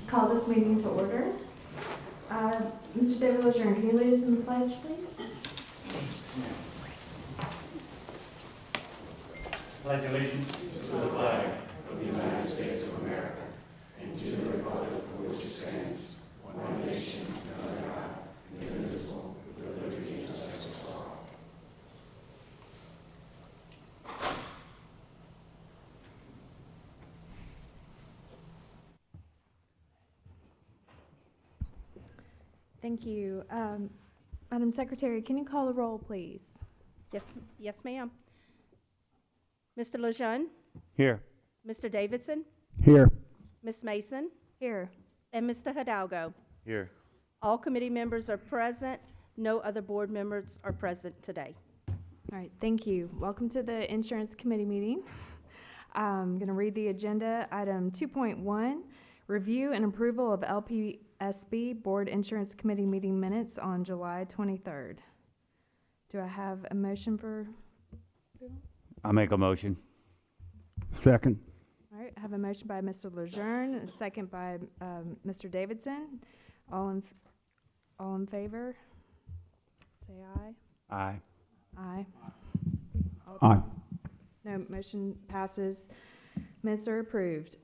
Call this meeting to order. Mr. David Lejeune, can you lead us in the pledge, please? Pledge allegiance to the flag of the United States of America and to the republic for which it stands, one nation, under God, indivisible, with liberty and justice for all. Thank you. Madam Secretary, can you call the roll, please? Yes, ma'am. Mr. Lejeune, Here. Mr. Davidson, Here. Ms. Mason, Here. and Mr. Hidalgo. Here. All committee members are present. No other board members are present today. All right, thank you. Welcome to the Insurance Committee meeting. I'm going to read the agenda. Item 2.1, review and approval of LPSB Board Insurance Committee meeting minutes on July 23rd. Do I have a motion for? I'll make a motion. Second. All right, I have a motion by Mr. Lejeune, and a second by Mr. Davidson. All in favor? Say aye. Aye. Aye. All Aye. opposed? No, motion passes. Minutes are approved.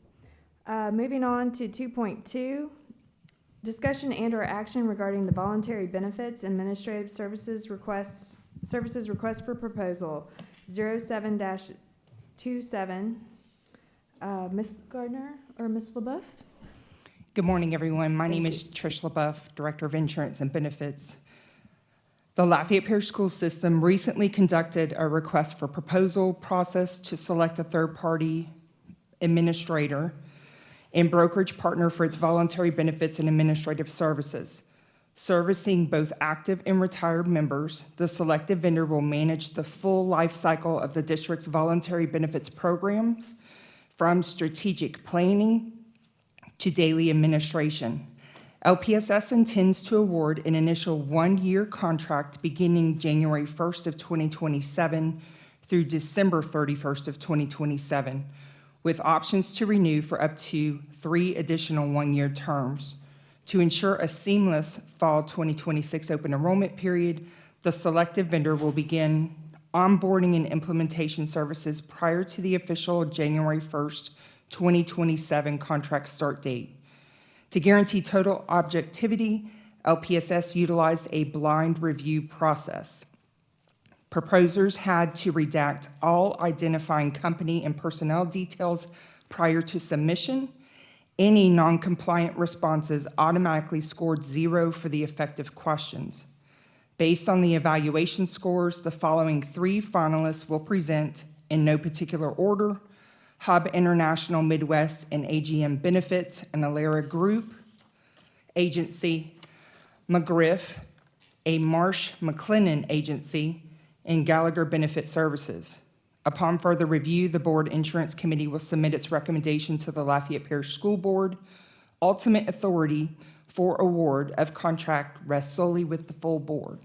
Moving on to 2.2, discussion and/or action regarding the voluntary benefits administrative services request for proposal 07-27. Ms. Gardner or Ms. LaBeouf? Good morning, everyone. My Thank name you. is Trish LaBeouf, Director of Insurance and Benefits. The Lafayette Parish School System recently conducted a request for proposal process to select a third-party administrator and brokerage partner for its voluntary benefits and administrative services. Servicing both active and retired members, the selected vendor will manage the full life cycle of the district's voluntary benefits programs, from strategic planning to daily administration. LPSS intends to award an initial one-year contract beginning January 1st of 2027 through December 31st of 2027, with options to renew for up to 3 additional one-year terms. To ensure a seamless fall 2026 open enrollment period, the selected vendor will begin onboarding and implementation services prior to the official January 1st, 2027 contract start date. To guarantee total objectivity, LPSS utilized a blind review process. Proposers had to redact all identifying company and personnel details prior to submission. Any non-compliant responses automatically scored 0 for the effective questions. Based on the evaluation scores, the following 3 finalists will present in no particular order: Hub International Midwest and AGM Benefits and Alera Group Agency, McGriff, a Marsh McLennan Agency, and Gallagher Benefit Services. Upon further review, the Board Insurance Committee will submit its recommendation to the Lafayette Parish School Board. Ultimate authority for award of contract rests solely with the full board.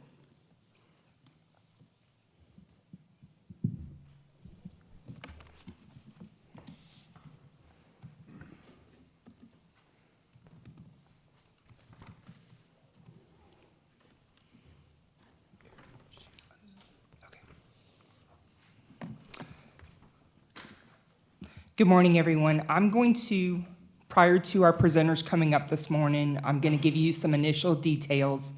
Good morning, everyone. Prior to our presenters coming up this morning, I'm going to give you some initial details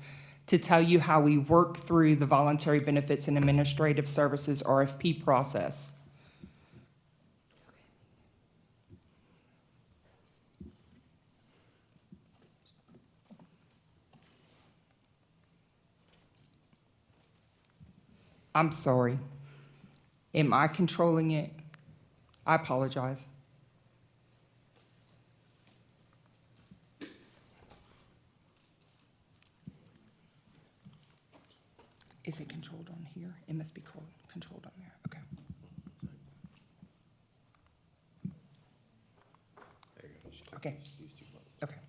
to tell you how we work through the Voluntary Benefits and Administrative Services RFP process. I'm sorry. Am I controlling it? I apologize. Is it controlled on here? It must be controlled on there. Okay. Okay. Okay.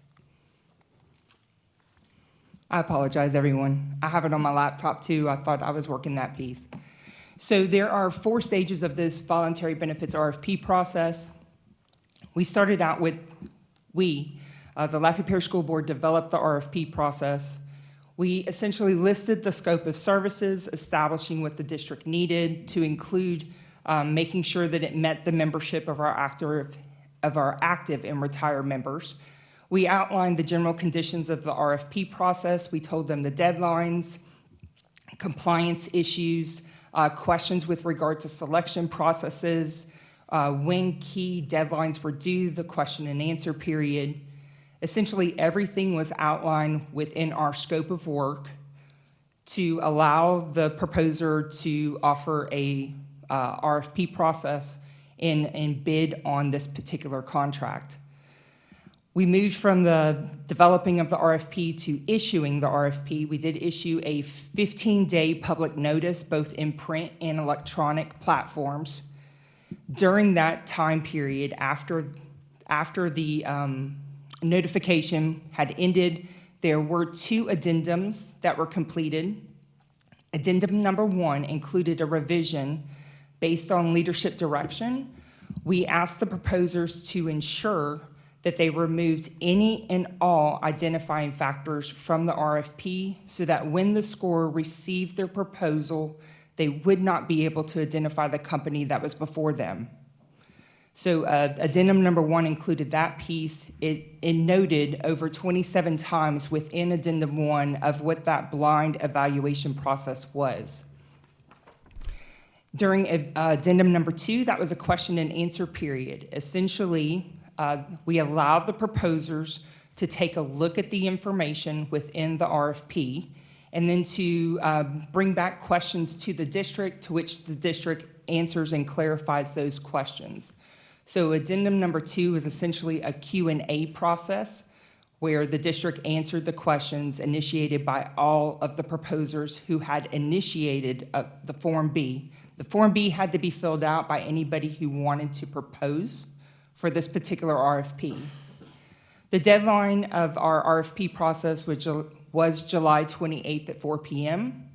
I apologize, everyone. I have it on my laptop, too. I thought I was working that piece. So there are 4 stages of this voluntary benefits RFP process. We started out with, the Lafayette Parish School Board developed the RFP process. We essentially listed the scope of services, establishing what the district needed to include making sure that it met the membership of our active and retired members. We outlined the general conditions of the RFP process. We told them the deadlines, compliance issues, questions with regard to selection processes, when key deadlines were due, the question and answer period. Essentially, everything was outlined within our scope of work to allow the proposer to offer a RFP process and bid on this particular contract. We moved from the developing of the RFP to issuing the RFP. We did issue a 15-day public notice, both in print and electronic platforms. During that time period, after the notification had ended, there were 2 addendums that were completed. Addendum number 1 included a revision based on leadership direction. We asked the proposers to ensure that they removed any and all identifying factors from the RFP so that when the scorer received their proposal, they would not be able to identify the company that was before them. So addendum number 1 included that piece. It noted over 27 times within addendum 1 of what that blind evaluation process was. During addendum number 2, that was a question and answer period. Essentially, we allowed the proposers to take a look at the information within the RFP and then to bring back questions to the district, to which the district answers and clarifies those questions. So addendum number 2 is essentially a Q&A process where the district answered the questions initiated by all of the proposers who had initiated the Form B. The Form B had to be filled out by anybody who wanted to propose for this particular RFP. The deadline of our RFP process was July 28th at 4 p.m.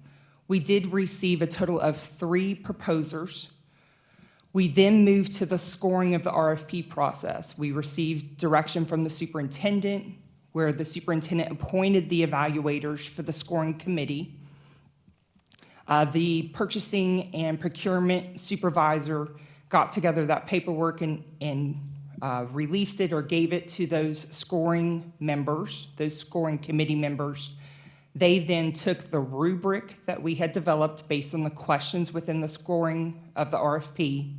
We did receive a total of 3 proposers. We then moved to the scoring of the RFP process. We received direction from the superintendent, where the superintendent appointed the evaluators for the scoring committee. The purchasing and procurement supervisor got together that paperwork and released it or gave it to those scoring members, those scoring committee members. They then took the rubric that we had developed based on the questions within the scoring of the RFP.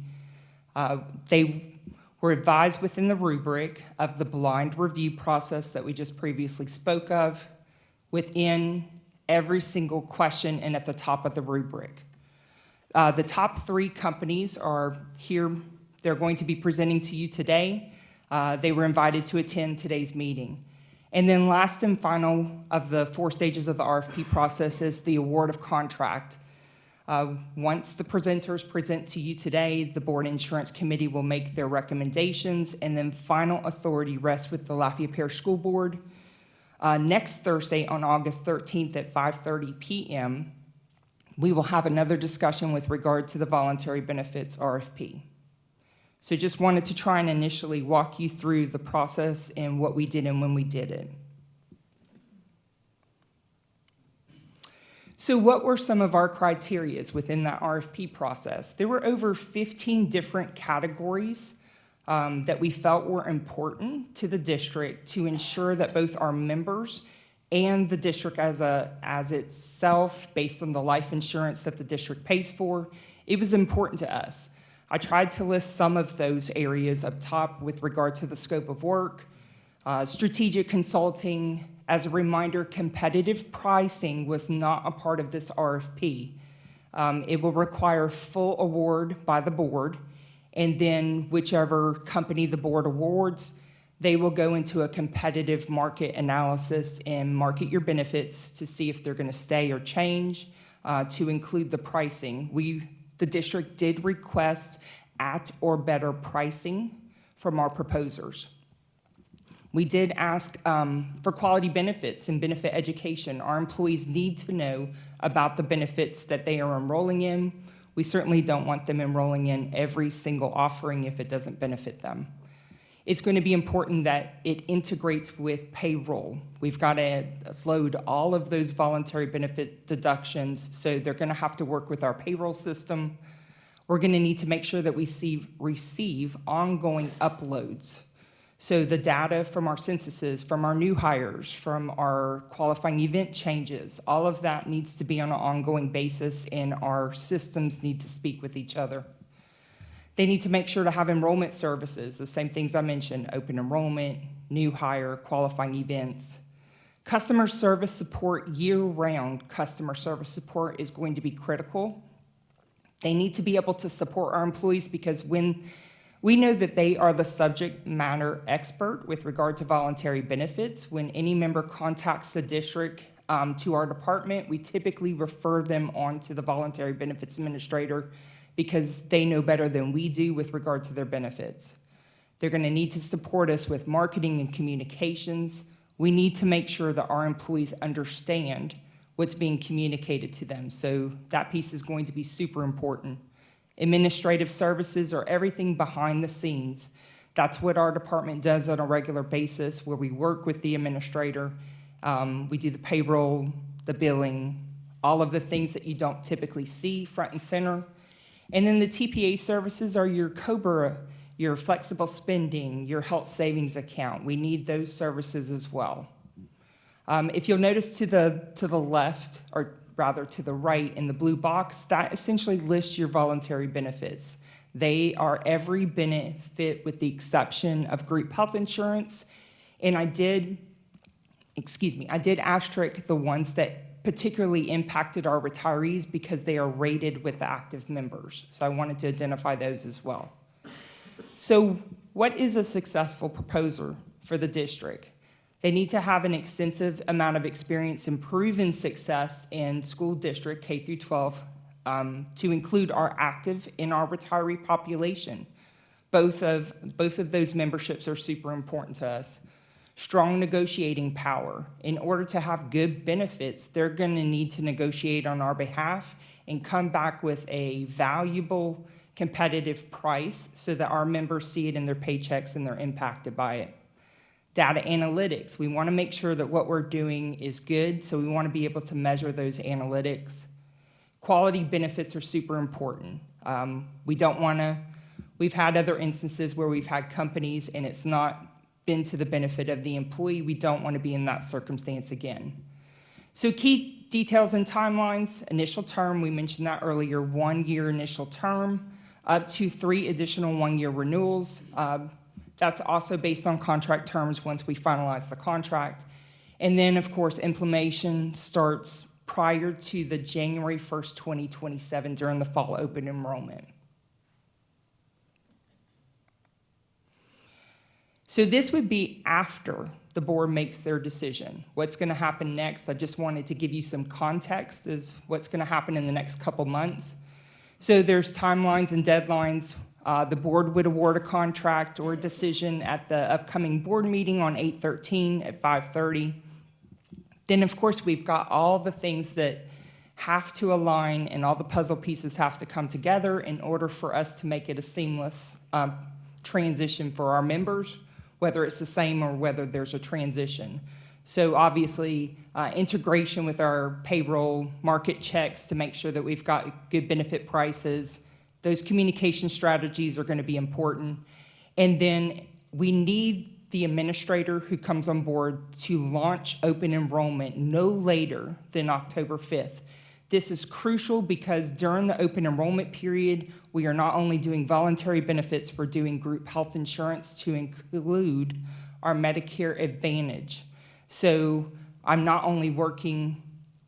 They were advised within the rubric of the blind review process that we just previously spoke of within every single question and at the top of the rubric. The top 3 companies are here. They're going to be presenting to you today. They were invited to attend today's meeting. And then last and final of the 4 stages of the RFP process is the award of contract. Once the presenters present to you today, the Board Insurance Committee will make their recommendations, and then final authority rests with the Lafayette Parish School Board. Next Thursday on August 13th at 5:30 p.m., we will have another discussion with regard to the voluntary benefits RFP. So just wanted to try and initially walk you through the process and what we did and when we did it. So what were some of our criteria within that RFP process? There were over 15 different categories that we felt were important to the district to ensure that both our members and the district as itself, based on the life insurance that the district pays for, it was important to us. I tried to list some of those areas up top with regard to the scope of work, strategic consulting. As a reminder, competitive pricing was not a part of this RFP. It will require full award by the board, and then whichever company the board awards, they will go into a competitive market analysis and market your benefits to see if they're going to stay or change to include the pricing. The district did request at or better pricing from our proposers. We did ask for quality benefits and benefit education. Our employees need to know about the benefits that they are enrolling in. We certainly don't want them enrolling in every single offering if it doesn't benefit them. It's going to be important that it integrates with payroll. We've got to load all of those voluntary benefit deductions, so they're going to have to work with our payroll system. We're going to need to make sure that we receive ongoing uploads. So the data from our censuses, from our new hires, from our qualifying event changes, all of that needs to be on an ongoing basis, and our systems need to speak with each other. They need to make sure to have enrollment services, the same things I mentioned, open enrollment, new hire, qualifying events. Customer service support, year-round customer service support is going to be critical. They need to be able to support our employees, because when we know that they are the subject matter expert with regard to voluntary benefits. When any member contacts the district to our department, we typically refer them on to the voluntary benefits administrator, because they know better than we do with regard to their benefits. They're going to need to support us with marketing and communications. We need to make sure that our employees understand what's being communicated to them. So that piece is going to be super important. Administrative services are everything behind the scenes. That's what our department does on a regular basis, where we work with the administrator. We do the payroll, the billing, all of the things that you don't typically see front and center. And then the TPA services are your COBRA, your flexible spending, your health savings account. We need those services as well. If you'll notice to the left, or rather to the right in the blue box, that essentially lists your voluntary benefits. They are every benefit with the exception of group health insurance. And I did asterisk the ones that particularly impacted our retirees, because they are rated with active members. So I wanted to identify those as well. So what is a successful proposer for the district? They need to have an extensive amount of experience and proven success in school district K through 12, to include our active and our retiree population. Both of those memberships are super important to us. Strong negotiating power. In order to have good benefits, they're going to need to negotiate on our behalf and come back with a valuable, competitive price, so that our members see it in their paychecks and they're impacted by it. Data analytics. We want to make sure that what we're doing is good, so we want to be able to measure those analytics. Quality benefits are super important. We've had other instances where we've had companies and it's not been to the benefit of the employee. We don't want to be in that circumstance again. So key details and timelines. Initial term, we mentioned that earlier, 1 year initial term, up to 3 additional 1-year renewals. That's also based on contract terms once we finalize the contract. And then, of course, implementation starts prior to the January 1st, 2027 during the fall open enrollment. So this would be after the board makes their decision. What's going to happen next? I just wanted to give you some context as what's going to happen in the next couple months. So there's timelines and deadlines. The board would award a contract or a decision at the upcoming board meeting on 8/13 at 5:30. Then, of course, we've got all the things that have to align and all the puzzle pieces have to come together in order for us to make it a seamless transition for our members, whether it's the same or whether there's a transition. So obviously, integration with our payroll, market checks to make sure that we've got good benefit prices. Those communication strategies are going to be important. And then we need the administrator who comes on board to launch open enrollment no later than October 5th. This is crucial because during the open enrollment period, we are not only doing voluntary benefits, we're doing group health insurance to include our Medicare Advantage. So I'm not only working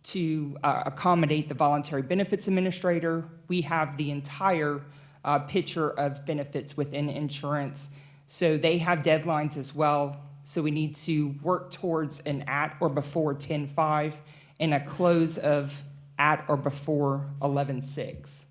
to accommodate the voluntary benefits administrator, we have the entire picture of benefits within insurance. So they have deadlines as well. So we need to work towards an at or before 10/5 and a close of at or before 11/6.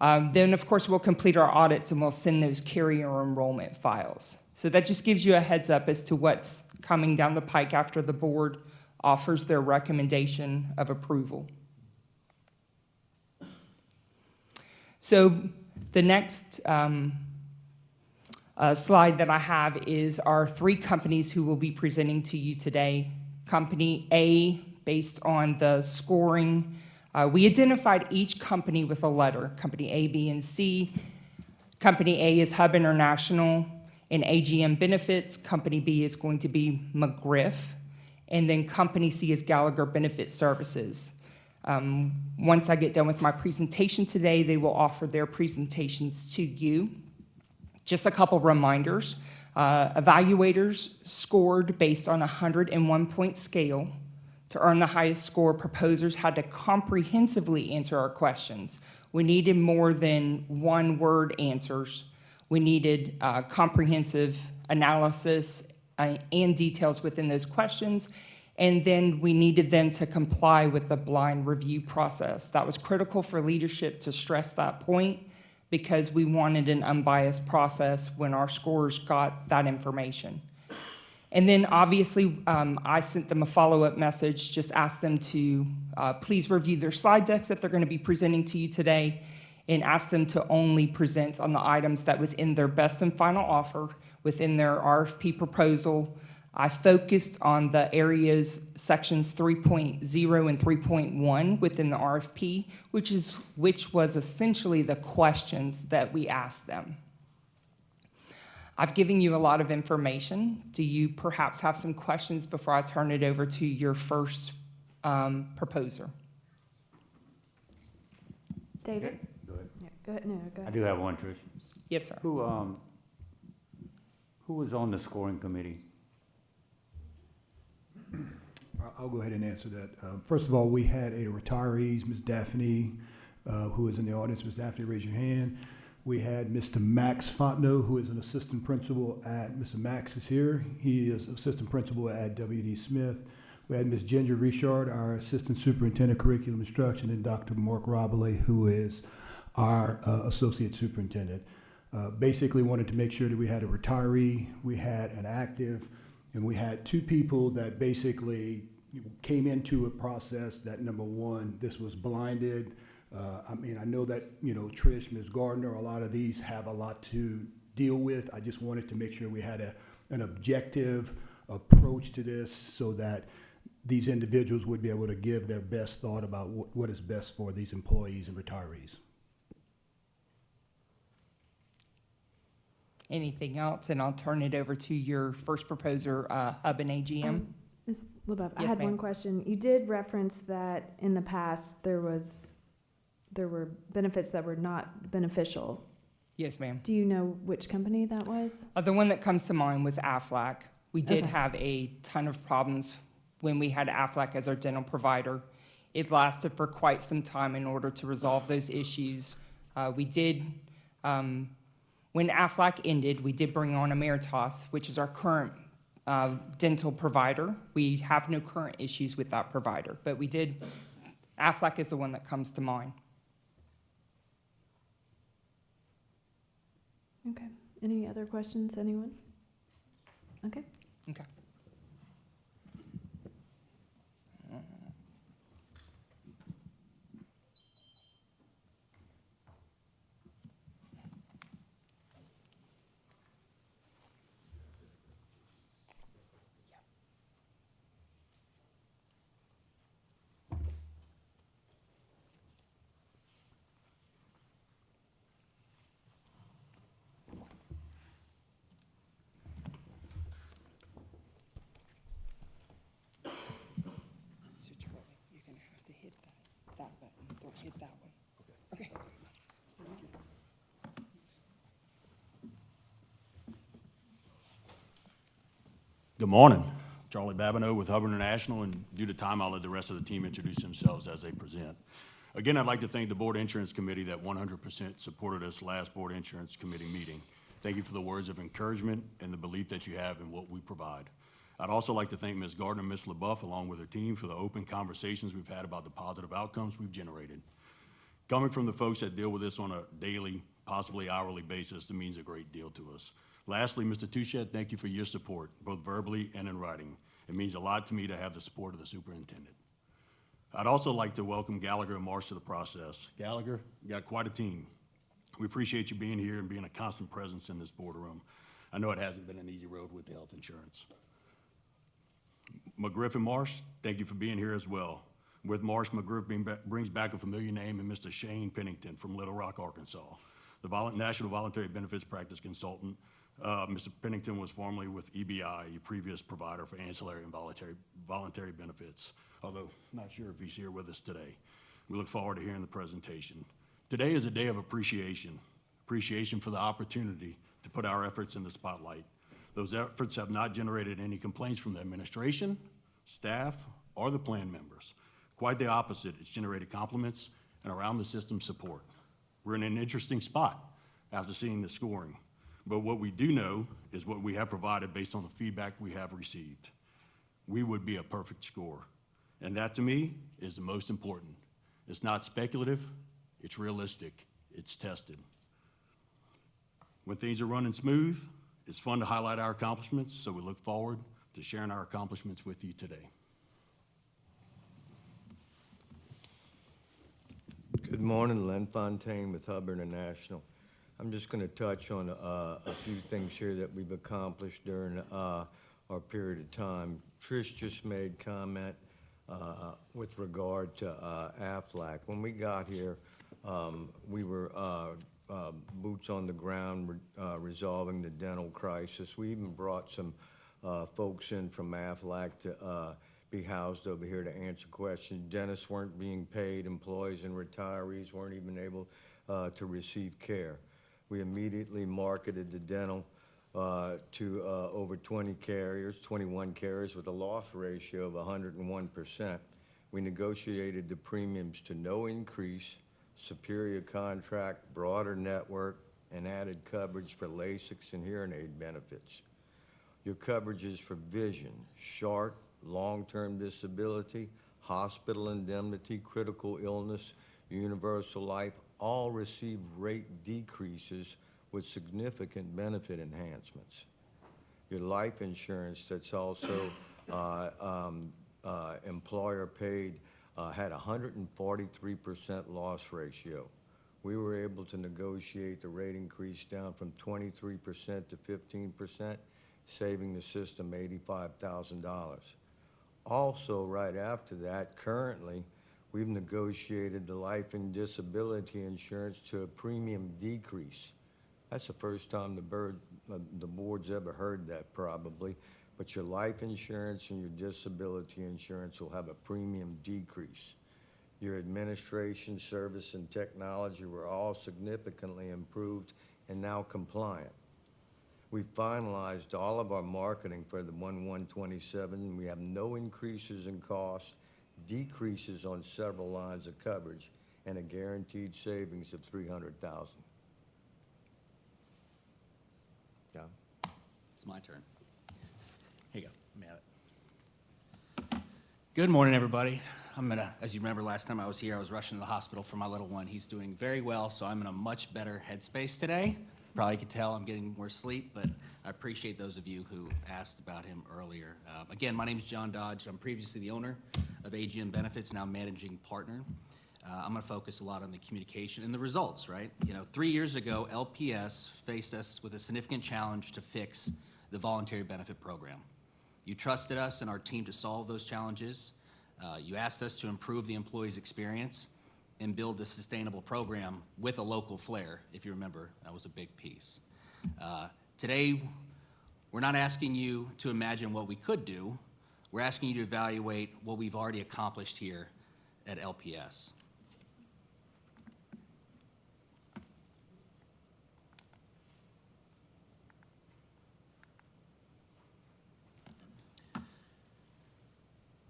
Then, of course, we'll complete our audits and we'll send those carrier enrollment files. So that just gives you a heads up as to what's coming down the pike after the board offers their recommendation of approval. So the next slide that I have is our three companies who will be presenting to you today. Company A, based on the scoring, we identified each company with a letter, Company A, B, and C. Company A is Hub International and AGM Benefits. Company B is going to be McGriff. And then Company C is Gallagher Benefit Services. Once I get done with my presentation today, they will offer their presentations to you. Just a couple reminders. Evaluators scored based on a 101-point scale. To earn the highest score, proposers had to comprehensively answer our questions. We needed more than one-word answers. We needed comprehensive analysis and details within those questions. And then we needed them to comply with the blind review process. That was critical for leadership to stress that point because we wanted an unbiased process when our scorers got that information. And then obviously, I sent them a follow-up message, just asked them to please review their slide decks that they're going to be presenting to you today, and asked them to only present on the items that was in their best and final offer within their RFP proposal. I focused on the areas, sections 3.0 and 3.1 within the RFP, which was essentially the questions that we asked them. I've given you a lot of information. Do you perhaps have some questions before I turn it over to your first proposer? David? Go ahead. Yeah, go ahead. No, go I ahead. do have one, Trish. Yes, sir. Who was on the scoring committee? I'll go ahead and answer that. First of all, we had a retirees, Ms. Daphne, who is in the audience. Ms. Daphne, raise your hand. We had Mr. Max Fontenot, who is an assistant principal at, Mr. Max is here. He is assistant principal at W.D. Smith. We had Ms. Ginger Richard, our assistant superintendent curriculum instruction, and Dr. Mark Robley, who is our associate superintendent. Basically wanted to make sure that we had a retiree, we had an active, and we had two people that basically came into a process that, number one, this was blinded. I mean, I know that, you know, Trish, Ms. Gardner, a lot of these have a lot to deal with. I just wanted to make sure we had an objective approach to this so that these individuals would be able to give their best thought about what is best for these employees and retirees. Anything else? And I'll turn it over to your first proposer, Hub and AGM. Ms. LeBeouf, I Yes, had ma'am. one question. You did reference that in the past there were benefits that were not beneficial. Yes, ma'am. Do you know which company that was? The one that comes to mind was Aflac. We did Okay. have a ton of problems when we had Aflac as our dental provider. It lasted for quite some time in order to resolve those issues. When Aflac ended, we did bring on Emeritus, which is our current dental provider. We have no current issues with that provider, but Aflac is the one that comes to mind. Okay. Any other questions, anyone? Okay. Okay. So Charlie, you're gonna have to hit that button. Don't hit that one. Okay. Good morning. Charlie Babineau with Hub International, and due to time, I'll let the rest of the team introduce themselves as they present. Again, I'd like to thank the Board Insurance Committee that 100% supported us last Board Insurance Committee meeting. Thank you for the words of encouragement and the belief that you have in what we provide. I'd also like to thank Ms. Gardner and Ms. LeBeouf, along with her team, for the open conversations we've had about the positive outcomes we've generated. Coming from the folks that deal with this on a daily, possibly hourly basis, it means a great deal to us. Lastly, Mr. Touchette, thank you for your support, both verbally and in writing. It means a lot to me to have the support of the superintendent. I'd also like to welcome Gallagher and Marsh to the process. Gallagher, you got quite a team. We appreciate you being here and being a constant presence in this boardroom. I know it hasn't been an easy road with the health insurance. McGriff and Marsh, thank you for being here as well. With Marsh, McGriff brings back a familiar name in Mr. Shane Pennington from Little Rock, Arkansas. The National Voluntary Benefits Practice Consultant. Mr. Pennington was formerly with EBI, a previous provider for ancillary and voluntary benefits, although not sure if he's here with us today. We look forward to hearing the presentation. Today is a day of appreciation for the opportunity to put our efforts in the spotlight. Those efforts have not generated any complaints from the administration, staff, or the plan members. Quite the opposite, it's generated compliments and around the system support. We're in an interesting spot after seeing the scoring, but what we do know is what we have provided based on the feedback we have received. We would be a perfect score, and that to me is the most important. It's not speculative, it's realistic, it's tested. When things are running smooth, it's fun to highlight our accomplishments, so we look forward to sharing our accomplishments with you today. Good morning, Len Fontaine with Hubbard International. I'm just going to touch on a few things here that we've accomplished during our period of time. Trish just made comment with regard to AFLAC. When we got here, we were boots on the ground resolving the dental crisis. We even brought some folks in from AFLAC to be housed over here to answer questions. Dentists weren't being paid, employees and retirees weren't even able to receive care. We immediately marketed the dental to over 21 carriers with a loss ratio of 101%. We negotiated the premiums to no increase, superior contract, broader network, and added coverage for LASIK and hearing aid benefits. Your coverages for vision, short, long-term disability, hospital indemnity, critical illness, universal life, all receive rate decreases with significant benefit enhancements. Your life insurance that's also employer paid had 143% loss ratio. We were able to negotiate the rate increase down from 23% to 15%, saving the system $85,000. Also, right after that, currently, we've negotiated the life and disability insurance to a premium decrease. That's the first time the board's ever heard that probably, but your life insurance and your disability insurance will have a premium decrease. Your administration, service, and technology were all significantly improved and now compliant. We finalized all of our marketing for the 1/1/27. We have no increases in cost, decreases on several lines of coverage, and a guaranteed savings of $300,000. John? It's my turn. Here you go. Let me have it. Good morning, everybody. As you remember last time I was here, I was rushing to the hospital for my little one. He's doing very well, so I'm in a much better headspace today. Probably could tell I'm getting more sleep, but I appreciate those of you who asked about him earlier. Again, my name is John Dodge. I'm previously the owner of AGM Benefits, now managing partner. I'm going to focus a lot on the communication and the results, right? 3 years ago, LPS faced us with a significant challenge to fix the voluntary benefit program. You trusted us and our team to solve those challenges. You asked us to improve the employee's experience and build a sustainable program with a local flair. If you remember, that was a big piece. Today, we're not asking you to imagine what we could do. We're asking you to evaluate what we've already accomplished here at LPS.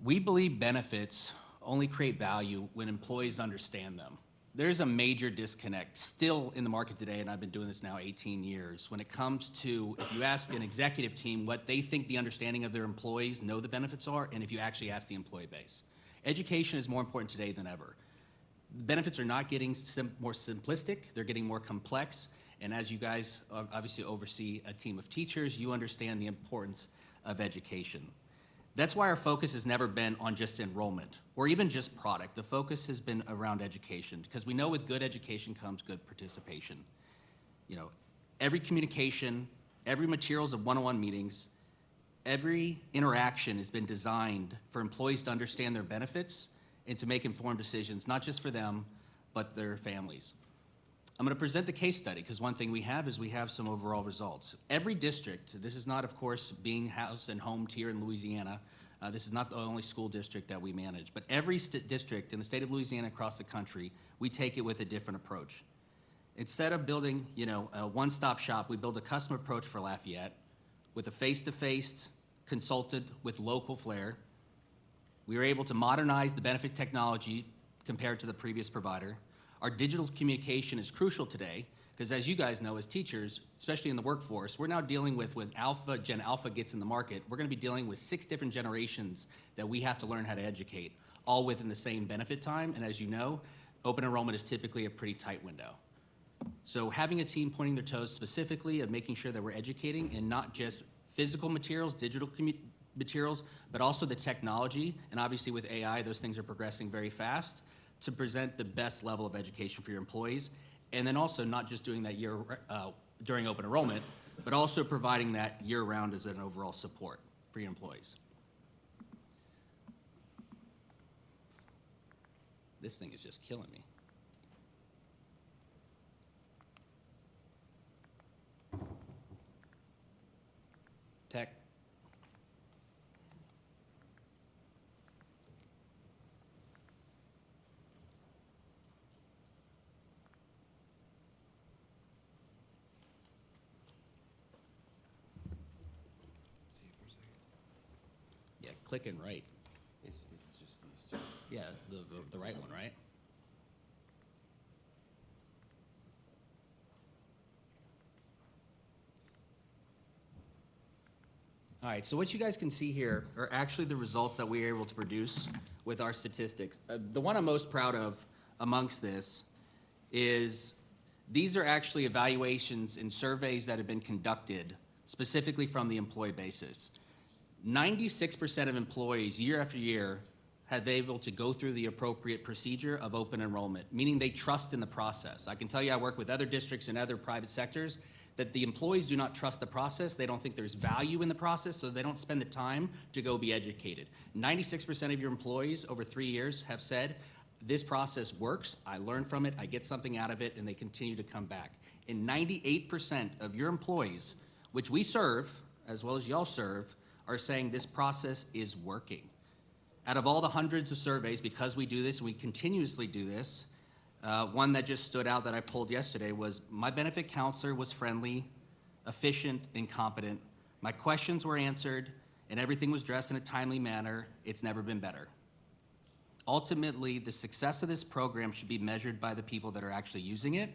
We believe benefits only create value when employees understand them. There's a major disconnect still in the market today, and I've been doing this now 18 years, when it comes to, if you ask an executive team what they think the understanding of their employees know the benefits are, and if you actually ask the employee base. Education is more important today than ever. Benefits are not getting more simplistic, they're getting more complex, And as you guys obviously oversee a team of teachers, you understand the importance of education. That's why our focus has never been on just enrollment or even just product. The focus has been around education, because we know with good education comes good participation. You know, every communication, every materials of one-on-one meetings, every interaction has been designed for employees to understand their benefits and to make informed decisions, not just for them, but their families. I'm going to present the case study, because one thing we have is we have some overall results. Every district, this is not, of course, being housed and homed here in Louisiana. This is not the only school district that we manage, but every district in the state of Louisiana across the country, we take it with a different approach. Instead of building, you know, a one-stop shop, we build a custom approach for Lafayette with a face-to-face consulted with local flair. We were able to modernize the benefit technology compared to the previous provider. Our digital communication is crucial today, because as you guys know, as teachers, especially in the workforce, we're now dealing with, when Gen Alpha gets in the market, we're gonna be dealing with 6 different generations that we have to learn how to educate, all within the same benefit time. And as you know, open enrollment is typically a pretty tight window. So having a team pointing their toes specifically of making sure that we're educating, and not just physical materials, digital materials, but also the technology, and obviously with AI, those things are progressing very fast, to present the best level of education for your employees. And then also not just doing that during open enrollment, but also providing that year-round as an overall support for your employees. This thing is just killing me. Tech. Yeah, click and right. It's just these two. Yeah, the right one, right? All right, so what you guys can see here are actually the results that we were able to produce with our statistics. The one I'm most proud of amongst this is these are actually evaluations and surveys that have been conducted specifically from the employee basis. 96% of employees, year after year, have been able to go through the appropriate procedure of open enrollment, meaning they trust in the process. I can tell you I work with other districts and other private sectors that the employees do not trust the process. They don't think there's value in the process, so they don't spend the time to go be educated. 96% of your employees over 3 years have said, this process works, I learn from it, I get something out of it, and they continue to come back. And 98% of your employees, which we serve, as well as y'all serve, are saying this process is working. Out of all the hundreds of surveys, because we do this and we continuously do this, one that just stood out that I pulled yesterday was, my benefit counselor was friendly, efficient, and competent. My questions were answered, and everything was addressed in a timely manner. It's never been better. Ultimately, the success of this program should be measured by the people that are actually using it.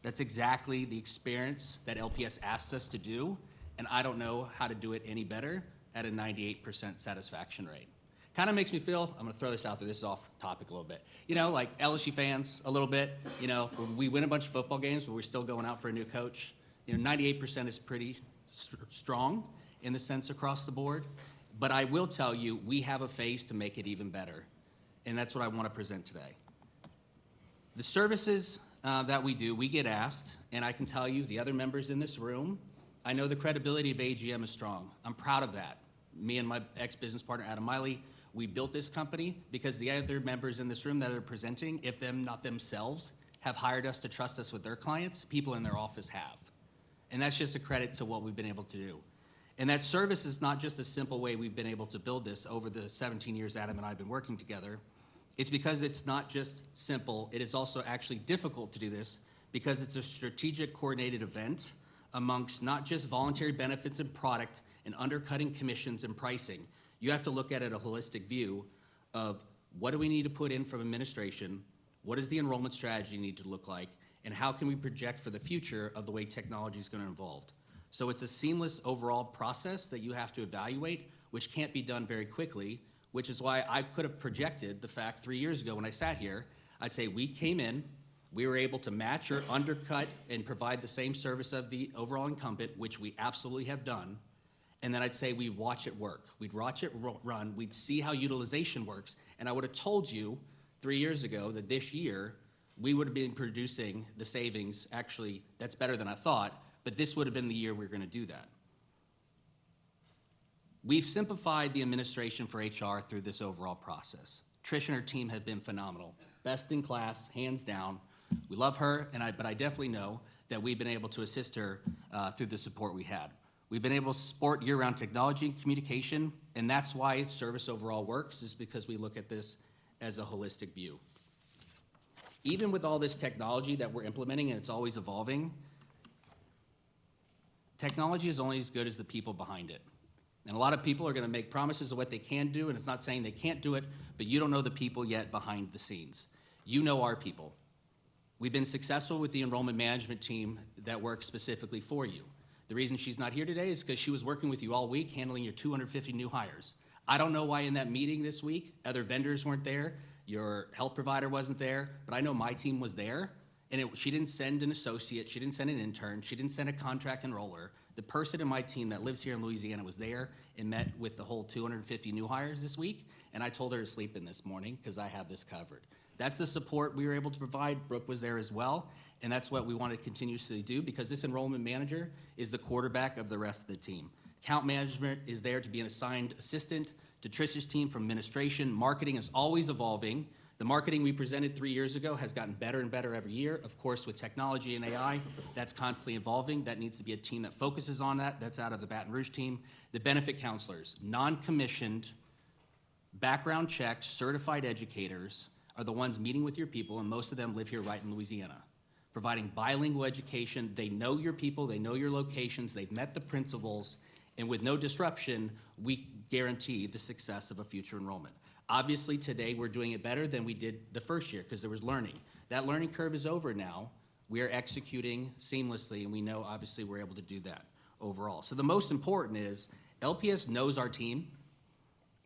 That's exactly the experience that LPS asks us to do, and I don't know how to do it any better at a 98% satisfaction rate. Kind of makes me feel, I'm gonna throw this out there, this is off topic a little bit. You know, like LSU fans a little bit, you know, we win a bunch of football games, but we're still going out for a new coach. You know, 98% is pretty strong in the sense across the board, but I will tell you, we have a phase to make it even better, and that's what I wanna present today. The services that we do, we get asked, and I can tell you, the other members in this room, I know the credibility of AGM is strong. I'm proud of that. Me and my ex-business partner, Adam Miley, we built this company because the other members in this room that are presenting, if them not themselves, have hired us to trust us with their clients, people in their office have. And that's just a credit to what we've been able to do. And that service is not just a simple way we've been able to build this over the 17 years Adam and I have been working together. It's because it's not just simple, it is also actually difficult to do this because it's a strategic coordinated event amongst not just voluntary benefits and product and undercutting commissions and pricing. You have to look at it a holistic view of what do we need to put in from administration, what does the enrollment strategy need to look like, and how can we project for the future of the way technology is going to evolve. So it's a seamless overall process that you have to evaluate, which can't be done very quickly, which is why I could have projected the fact 3 years ago when I sat here, I'd say we came in, We were able to match or undercut and provide the same service of the overall incumbent, which we absolutely have done. And then I'd say we watch it work. We'd watch it run, we'd see how utilization works, and I would have told you 3 years ago that this year, we would have been producing the savings. Actually, that's better than I thought, but this would have been the year we were gonna do that. We've simplified the administration for HR through this overall process. Trish and her team have been phenomenal. Best in class, hands down. We love her, but I definitely know that we've been able to assist her through the support we had. We've been able to support year-round technology and communication, and that's why service overall works, is because we look at this as a holistic view. Even with all this technology that we're implementing, and it's always evolving, technology is only as good as the people behind it. And a lot of people are gonna make promises of what they can do, and it's not saying they can't do it, but you don't know the people yet behind the scenes. You know our people. We've been successful with the enrollment management team that works specifically for you. The reason she's not here today is because she was working with you all week, handling your 250 new hires. I don't know why in that meeting this week, other vendors weren't there, your health provider wasn't there, but I know my team was there, and she didn't send an associate, she didn't send an intern, she didn't send a contract enroller. The person in my team that lives here in Louisiana was there and met with the whole 250 new hires this week, and I told her to sleep in this morning because I have this covered. That's the support we were able to provide. Brooke was there as well, and that's what we want to continuously do, because this enrollment manager is the quarterback of the rest of the team. Account management is there to be an assigned assistant to Trish's team from administration. Marketing is always evolving. The marketing we presented 3 years ago has gotten better and better every year. Of course, with technology and AI, that's constantly evolving. That needs to be a team that focuses on that. That's out of the Baton Rouge team. The benefit counselors, non-commissioned, background checked, certified educators are the ones meeting with your people, and most of them live here right in Louisiana, providing bilingual education. They know your people, they know your locations, they've met the principals, and with no disruption, we guarantee the success of a future enrollment. Obviously, today, we're doing it better than we did the first year because there was learning. That learning curve is over now. We are executing seamlessly, and we know, obviously, we're able to do that overall. So the most important is LPS knows our team.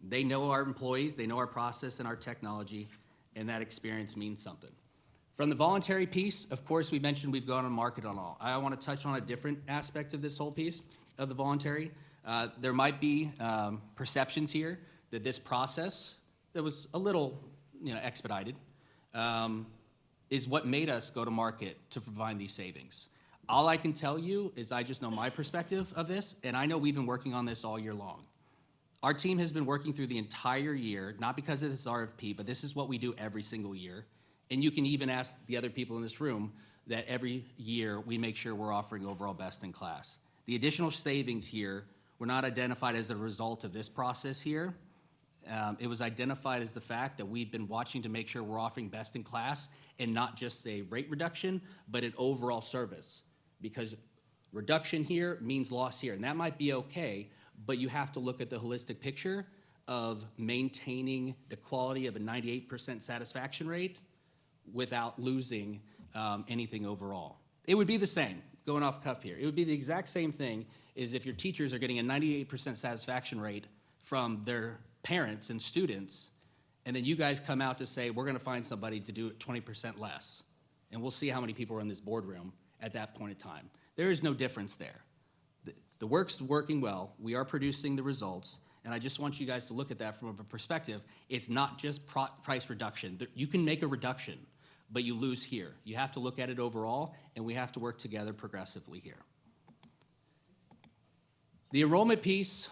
They know our employees, they know our process and our technology, and that experience means something. From the voluntary piece, of course, we mentioned we've gone on market on all. I want to touch on a different aspect of this whole piece of the voluntary. There might be perceptions here that this process that was a little, expedited, is what made us go to market to provide these savings. All I can tell you is I just know my perspective of this, and I know we've been working on this all year long. Our team has been working through the entire year, not because of this RFP, but this is what we do every single year. And you can even ask the other people in this room that every year we make sure we're offering overall best in class. The additional savings here were not identified as a result of this process here. It was identified as the fact that we've been watching to make sure we're offering best in class and not just a rate reduction, but an overall service. Because reduction here means loss here, and that might be okay, but you have to look at the holistic picture of maintaining the quality of a 98% satisfaction rate without losing anything overall. It would be the same, going off cuff here. It would be the exact same thing as if your teachers are getting a 98% satisfaction rate from their parents and students, and then you guys come out to say, we're gonna find somebody to do it 20% less. And we'll see how many people are in this boardroom at that point in time. There is no difference there. The work's working well, we are producing the results, and I just want you guys to look at that from a perspective. It's not just price reduction. You can make a reduction, but you lose here. You have to look at it overall, and we have to work together progressively here. The enrollment piece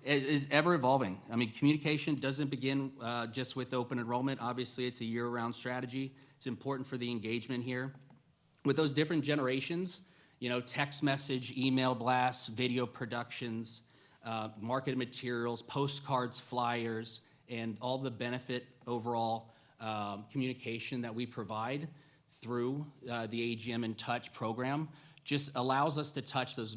is ever evolving. I mean, communication doesn't begin just with open enrollment. Obviously, it's a year-round strategy. It's important for the engagement here. With those different generations, text message, email blasts, video productions, marketed materials, postcards, flyers, and all the benefit overall communication that we provide through the AGM and Touch program just allows us to touch those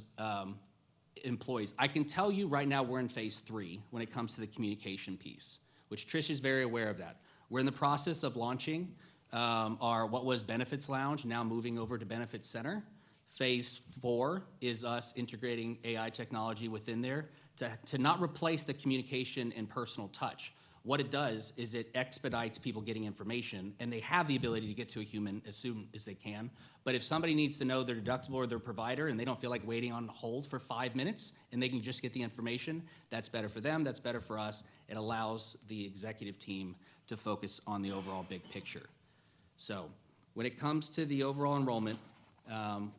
employees. I can tell you right now we're in phase 3 when it comes to the communication piece, which Trish is very aware of that. We're in the process of launching our what was Benefits Lounge, now moving over to Benefits Center. Phase 4 is us integrating AI technology within there to not replace the communication and personal touch. What it does is it expedites people getting information, and they have the ability to get to a human as soon as they can. But if somebody needs to know their deductible or their provider, and they don't feel like waiting on hold for 5 minutes, and they can just get the information, that's better for them, that's better for us. It allows the executive team to focus on the overall big picture. So when it comes to the overall enrollment,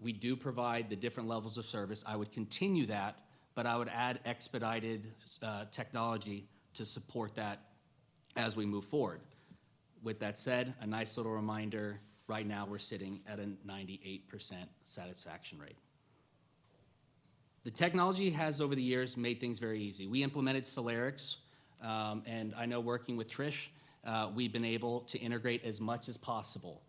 we do provide the different levels of service. I would continue that, but I would add expedited technology to support that as we move forward. With that said, a nice little reminder, right now we're sitting at a 98% satisfaction rate. The technology has, over the years, made things very easy. We implemented Celerix, and I know working with Trish, we've been able to integrate as much as possible.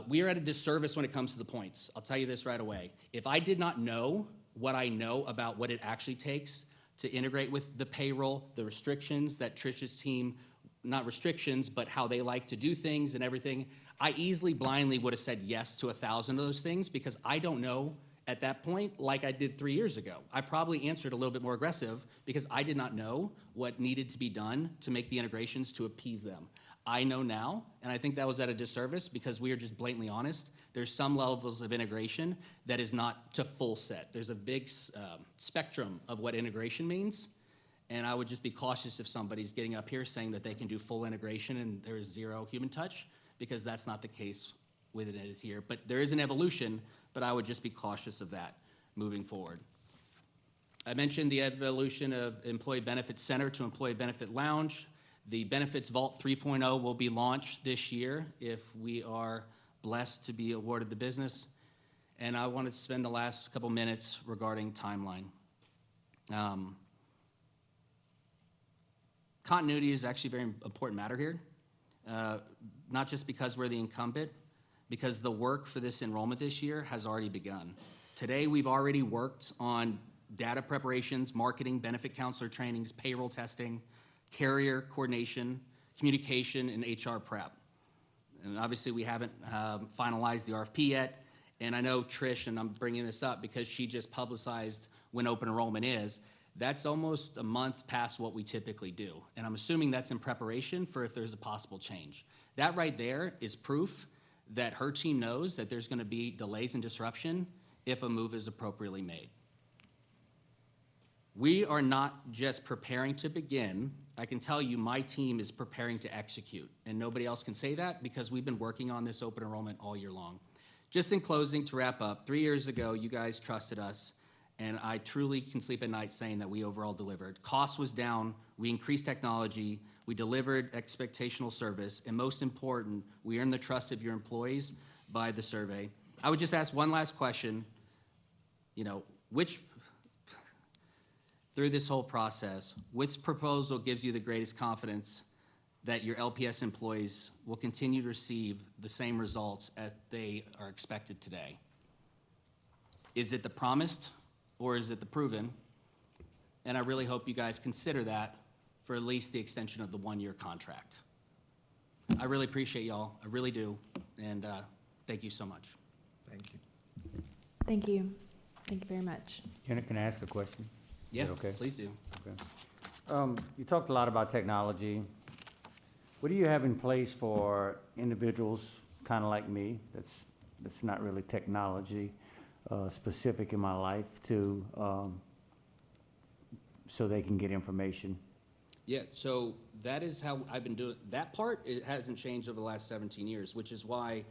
We are at a disservice when it comes to the points. I'll tell you this right away. If I did not know what I know about what it actually takes to integrate with the payroll, the restrictions that Trish's team, not restrictions, but how they like to do things and everything, I easily blindly would have said yes to 1,000 of those things because I don't know at that point like I did 3 years ago. I probably answered a little bit more aggressive because I did not know what needed to be done to make the integrations to appease them. I know now, and I think that was at a disservice because we are just blatantly honest. There's some levels of integration that is not to full set. There's a big spectrum of what integration means, and I would just be cautious if somebody's getting up here saying that they can do full integration and there is zero human touch, because that's not the case with it here. But there is an evolution, but I would just be cautious of that moving forward. I mentioned the evolution of Employee Benefit Center to Employee Benefit Lounge. The Benefits Vault 3.0 will be launched this year if we are blessed to be awarded the business. And I want to spend the last couple minutes regarding timeline. Continuity is actually a very important matter here, not just because we're the incumbent, because the work for this enrollment this year has already begun. Today, we've already worked on data preparations, marketing, benefit counselor trainings, payroll testing, carrier coordination, communication, and HR prep. And obviously, we haven't finalized the RFP yet. And I know Trish, and I'm bringing this up because she just publicized when open enrollment is. That's almost a month past what we typically do. And I'm assuming that's in preparation for if there's a possible change. That right there is proof that her team knows that there's going to be delays and disruption if a move is appropriately made. We are not just preparing to begin. I can tell you my team is preparing to execute, and nobody else can say that because we've been working on this open enrollment all year long. Just in closing, to wrap up, 3 years ago, you guys trusted us, and I truly can sleep at night saying that we overall delivered. Cost was down, we increased technology, we delivered expectational service, and most important, we earned the trust of your employees by the survey. I would just ask one last question. Through this whole process, which proposal gives you the greatest confidence that your LPS employees will continue to receive the same results as they are expected today? Is it the promised or is it the proven? And I really hope you guys consider that for at least the extension of the 1-year contract. I really appreciate y'all, I really do, and thank you so much. Thank you. Thank you. Thank you very much. Can I ask a question? Yeah, that okay? please do. Okay. You talked a lot about technology. What do you have in place for individuals kind of like me, that's not really technology specific in my life, to so they can get information? Yeah, so that is how I've been doing, that part, it hasn't changed over the last 17 years, which is why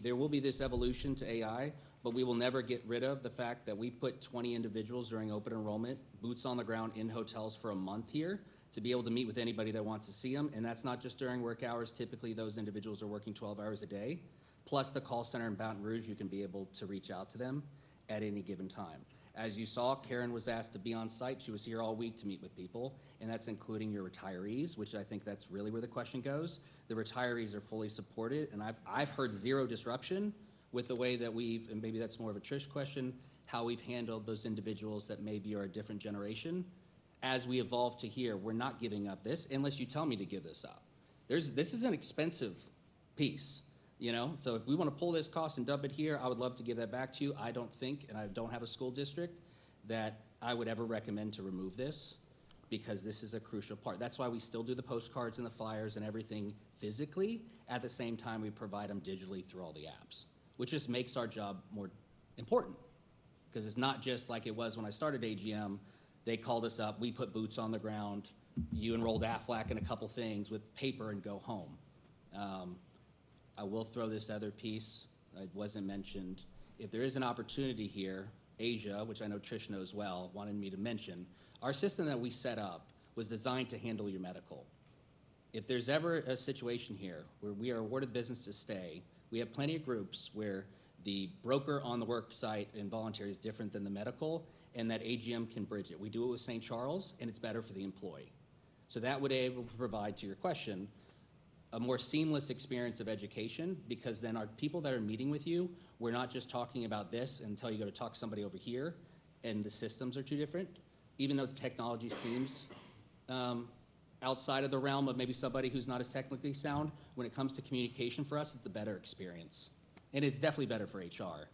there will be this evolution to AI, but we will never get rid of the fact that we put 20 individuals during open enrollment, boots on the ground in hotels for a month here, to be able to meet with anybody that wants to see them, and that's not just during work hours. Typically, those individuals are working 12 hours a day, plus the call center in Baton Rouge, you can be able to reach out to them at any given time. As you saw, Karen was asked to be on site. She was here all week to meet with people, and that's including your retirees, which I think that's really where the question goes. The retirees are fully supported, and I've heard zero disruption with the way that and maybe that's more of a Trish question, how we've handled those individuals that maybe are a different generation. As we evolve to here, we're not giving up this unless you tell me to give this up. This is an expensive piece. So if we want to pull this cost and dump it here, I would love to give that back to you. I don't think, and I don't have a school district, that I would ever recommend to remove this. because this is a crucial part. That's why we still do the postcards and the flyers and everything physically. At the same time, we provide them digitally through all the apps, which just makes our job more important. Because it's not just like it was when I started AGM. They called us up, we put boots on the ground, you enrolled Aflac in a couple things with paper and go home. I will throw this other piece, it wasn't mentioned. If there is an opportunity here, Asia, which I know Trish knows well, wanted me to mention, our system that we set up was designed to handle your medical. If there's ever a situation here where we are awarded business to stay, we have plenty of groups where the broker on the work site and voluntary is different than the medical, and that AGM can bridge it. We do it with St. Charles, and it's better for the employee. So that would be able to provide, to your question, a more seamless experience of education, because then our people that are meeting with you, we're not just talking about this until you go to talk to somebody over here, and the systems are too different. Even though technology seems outside of the realm of maybe somebody who's not as technically sound, when it comes to communication for us, it's the better experience. And it's definitely better for HR.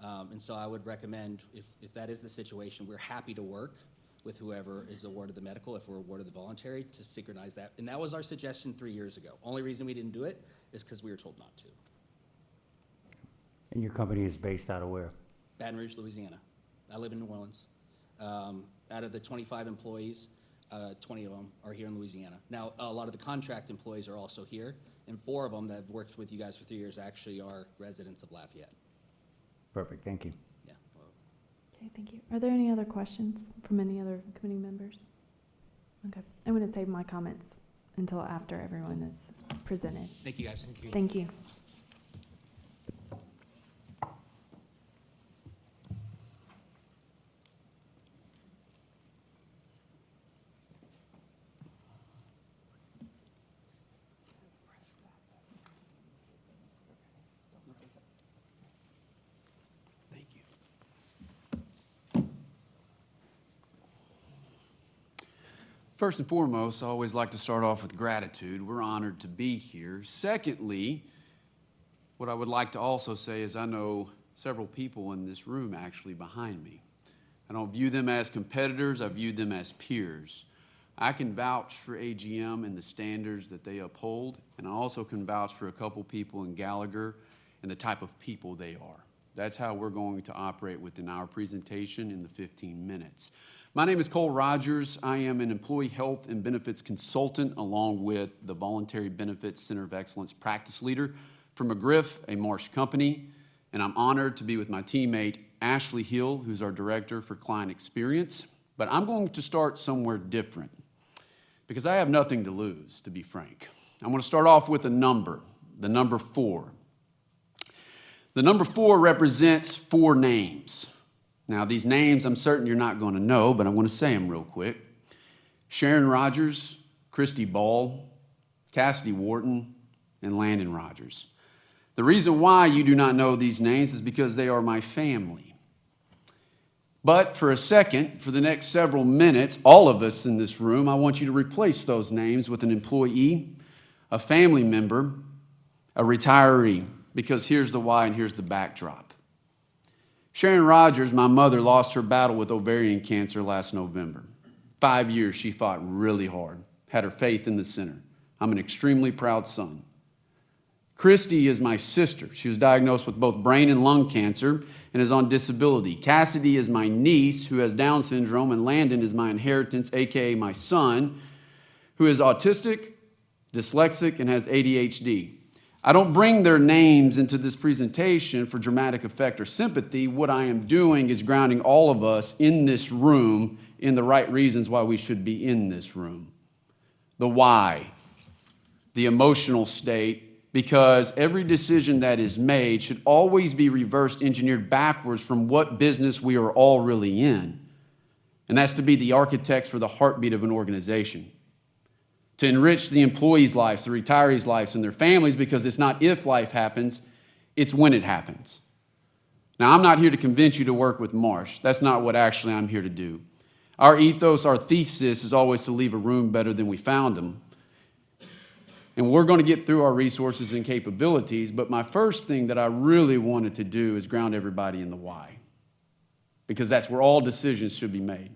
And so I would recommend, if that is the situation, we're happy to work with whoever is awarded the medical, if we're awarded the voluntary, to synchronize that. And that was our suggestion 3 years ago. Only reason we didn't do it is because we were told not to. And your company is based out of where? Baton Rouge, Louisiana. I live in New Orleans. Out of the 25 employees, 20 of them are here in Louisiana. Now, a lot of the contract employees are also here, and 4 of them that have worked with you guys for 3 years actually are residents of Lafayette. Perfect, thank you. Yeah. Okay, thank you. Are there any other questions from any other committee members? Okay, I'm going to save my comments until after everyone is presented. Thank you, guys. Thank you. Thank you. First and foremost, I always like to start off with gratitude. We're honored to be here. Secondly, what I would like to also say is I know several people in this room actually behind me. I don't view them as competitors, I view them as peers. I can vouch for AGM and the standards that they uphold, and I also can vouch for a couple people in Gallagher and the type of people they are. That's how we're going to operate within our presentation in the 15 minutes. My name is Cole Rogers. I am an employee health and benefits consultant along with the Voluntary Benefits Center of Excellence practice leader for McGriff, a Marsh company, and I'm honored to be with my teammate Ashley Hill, who's our director for client experience. But I'm going to start somewhere different because I have nothing to lose, to be frank. I'm going to start off with a number, the number 4. The number 4 represents 4 names. Now, these names I'm certain you're not going to know, but I'm going to say them real quick. Sharon Rogers, Christy Ball, Cassidy Wharton, and Landon Rogers. The reason why you do not know these names is because they are my family. But for a second, for the next several minutes, all of us in this room, I want you to replace those names with an employee, a family member, a retiree, because here's the why and here's the backdrop. Sharon Rogers, my mother, lost her battle with ovarian cancer last November. 5 years she fought really hard, had her faith in the center. I'm an extremely proud son. Christy is my sister. She was diagnosed with both brain and lung cancer and is on disability. Cassidy is my niece who has Down syndrome, and Landon is my inheritance, aka my son, who is autistic, dyslexic, and has ADHD. I don't bring their names into this presentation for dramatic effect or sympathy. What I am doing is grounding all of us in this room in the right reasons why we should be in this room. The why, the emotional state, because every decision that is made should always be reverse engineered backwards from what business we are all really in. And that's to be the architects for the heartbeat of an organization. To enrich the employees' lives, the retirees' lives, and their families, because it's not if life happens, it's when it happens. Now, I'm not here to convince you to work with Marsh. That's not what actually I'm here to do. Our ethos, our thesis is always to leave a room better than we found them. And we're going to get through our resources and capabilities, but my first thing that I really wanted to do is ground everybody in the why, because that's where all decisions should be made.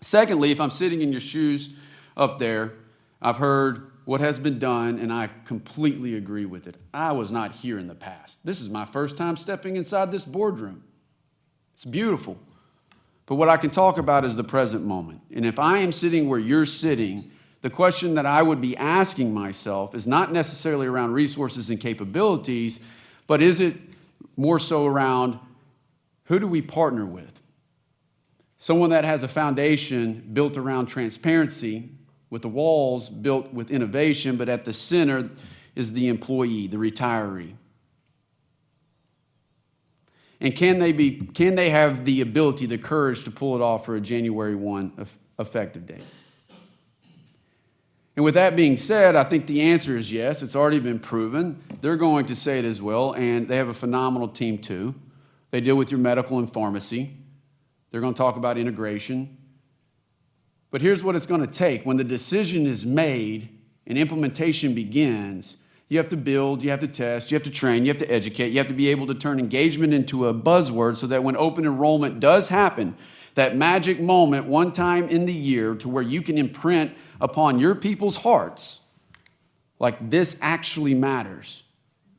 Secondly, if I'm sitting in your shoes up there, I've heard what has been done, and I completely agree with it. I was not here in the past. This is my first time stepping inside this boardroom. It's beautiful. But what I can talk about is the present moment. And if I am sitting where you're sitting, the question that I would be asking myself is not necessarily around resources and capabilities, but is it more so around who do we partner with? Someone that has a foundation built around transparency, with the walls built with innovation, but at the center is the employee, the retiree. And can they have the ability, the courage to pull it off for a January 1 effective date? And with that being said, I think the answer is yes. It's already been proven. They're going to say it as well, and they have a phenomenal team too. They deal with your medical and pharmacy. They're going to talk about integration. But here's what it's going to take. When the decision is made and implementation begins, you have to build, you have to test, you have to train, you have to educate, you have to be able to turn engagement into a buzzword so that when open enrollment does happen, that magic moment one time in the year to where you can imprint upon your people's hearts, like this actually matters.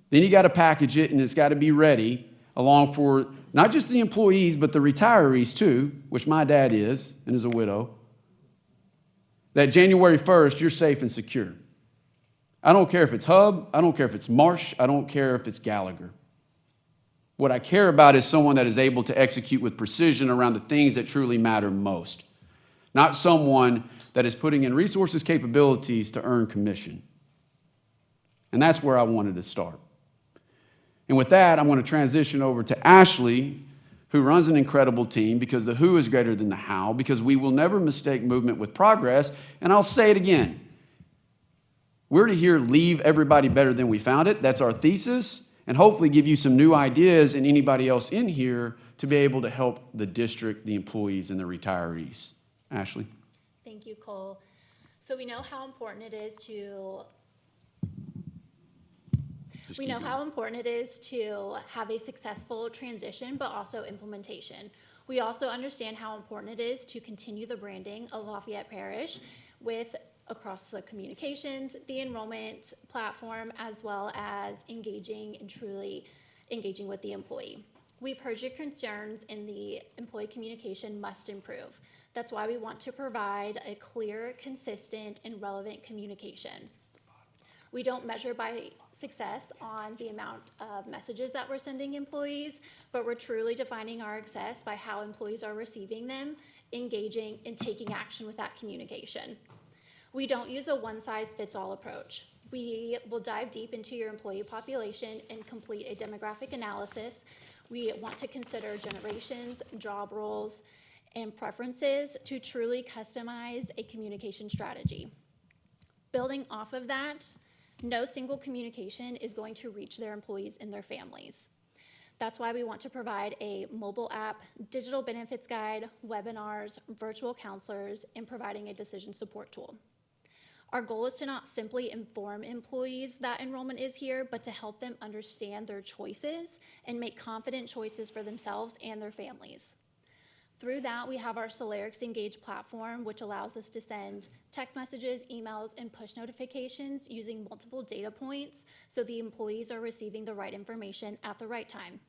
Then you got to package it and it's got to be ready along for not just the employees, but the retirees too, which my dad is and is a widow. That January 1st, you're safe and secure. I don't care if it's Hub, I don't care if it's Marsh, I don't care if it's Gallagher. What I care about is someone that is able to execute with precision around the things that truly matter most. Not someone that is putting in resources, capabilities to earn commission. And that's where I wanted to start. And with that, I'm going to transition over to Ashley, who runs an incredible team, because the who is greater than the how, because we will never mistake movement with progress. And I'll say it again. We're to here leave everybody better than we found it. That's our thesis. And hopefully give you some new ideas and anybody else in here to be able to help the district, the employees, and the retirees. Ashley. Thank you, Cole. So we know how important it is to have a successful transition, but also implementation. We also understand how important it is to continue the branding of Lafayette Parish with across the communications, the enrollment platform, as well as engaging and truly engaging with the employee. We've heard your concerns in the employee communication must improve. That's why we want to provide a clear, consistent, and relevant communication. We don't measure by success on the amount of messages that we're sending employees, but we're truly defining our success by how employees are receiving them, engaging, and taking action with that communication. We don't use a one-size-fits-all approach. We will dive deep into your employee population and complete a demographic analysis. We want to consider generations, job roles, and preferences to truly customize a communication strategy. Building off of that, no single communication is going to reach their employees and their families. That's why we want to provide a mobile app, digital benefits guide, webinars, virtual counselors, and providing a decision support tool. Our goal is to not simply inform employees that enrollment is here, but to help them understand their choices and make confident choices for themselves and their families. Through that, we have our Celerix Engage platform, which allows us to send text messages, emails, and push notifications using multiple data points so the employees are receiving the right information at the right time.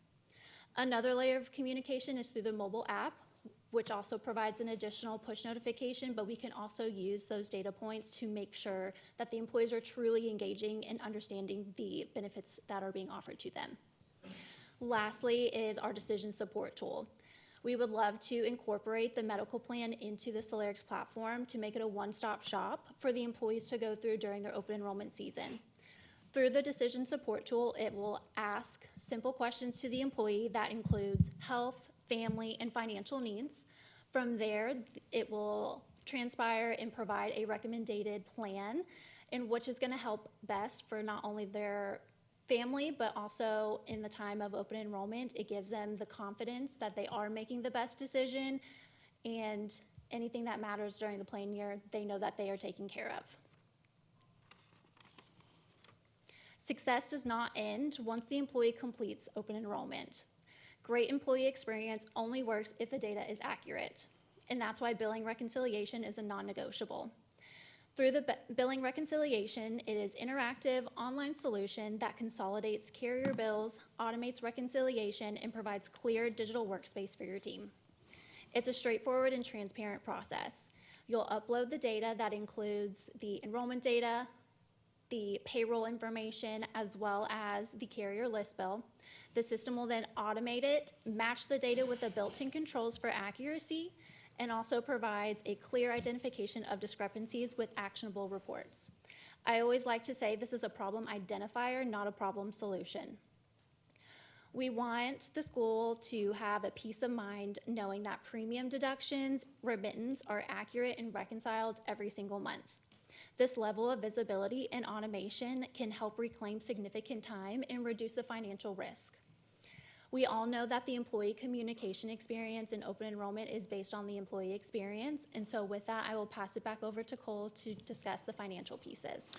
Another layer of communication is through the mobile app, which also provides an additional push notification, but we can also use those data points to make sure that the employees are truly engaging and understanding the benefits that are being offered to them. Lastly is our decision support tool. We would love to incorporate the medical plan into the Celerix platform to make it a one-stop shop for the employees to go through during their open enrollment season. Through the decision support tool, it will ask simple questions to the employee that includes health, family, and financial needs. From there, it will transpire and provide a recommended plan in which is going to help best for not only their family, but also in the time of open enrollment. It gives them the confidence that they are making the best decision, and anything that matters during the plan year, they know that they are taken care of. Success does not end once the employee completes open enrollment. Great employee experience only works if the data is accurate. and that's why billing reconciliation is a non-negotiable. Through the billing reconciliation, it is interactive online solution that consolidates carrier bills, automates reconciliation, and provides clear digital workspace for your team. It's a straightforward and transparent process. You'll upload the data that includes the enrollment data, the payroll information, as well as the carrier list bill. The system will then automate it, match the data with the built-in controls for accuracy, and also provides a clear identification of discrepancies with actionable reports. I always like to say this is a problem identifier, not a problem solution. We want the school to have a peace of mind knowing that premium deductions, remittance are accurate and reconciled every single month. This level of visibility and automation can help reclaim significant time and reduce the financial risk. We all know that the employee communication experience in open enrollment is based on the employee experience, and so with that, I will pass it back over to Cole to discuss the financial pieces.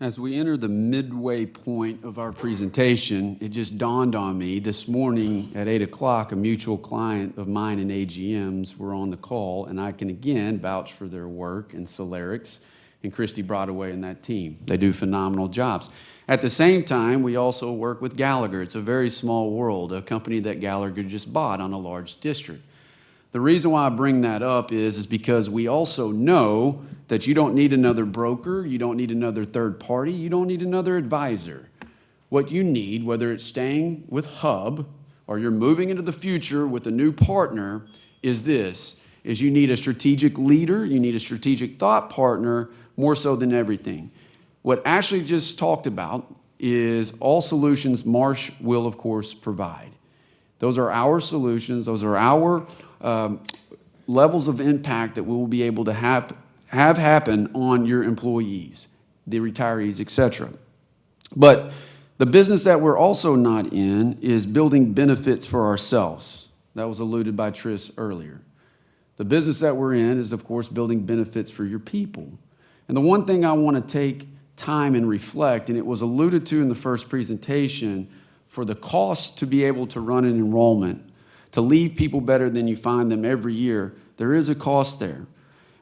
As we enter the midway point of our presentation, it just dawned on me this morning at 8 o'clock, a mutual client of mine and AGM's were on the call, and I can again vouch for their work and Solarix and Christy Broadway and that team. They do phenomenal jobs. At the same time, we also work with Gallagher. It's a very small world, a company that Gallagher just bought on a large district. The reason why I bring that up is because we also know that you don't need another broker, you don't need another third party, you don't need another advisor. What you need, whether it's staying with Hub or you're moving into the future with a new partner, is you need a strategic leader, you need a strategic thought partner more so than everything. What Ashley just talked about is all solutions Marsh will, of course, provide. Those are our solutions. Those are our levels of impact that we will be able to have happen on your employees, the retirees, etc. But the business that we're also not in is building benefits for ourselves. That was alluded by Tris earlier. The business that we're in is, of course, building benefits for your people. And the one thing I want to take time and reflect, and it was alluded to in the first presentation, for the cost to be able to run an enrollment, to leave people better than you find them every year, there is a cost there.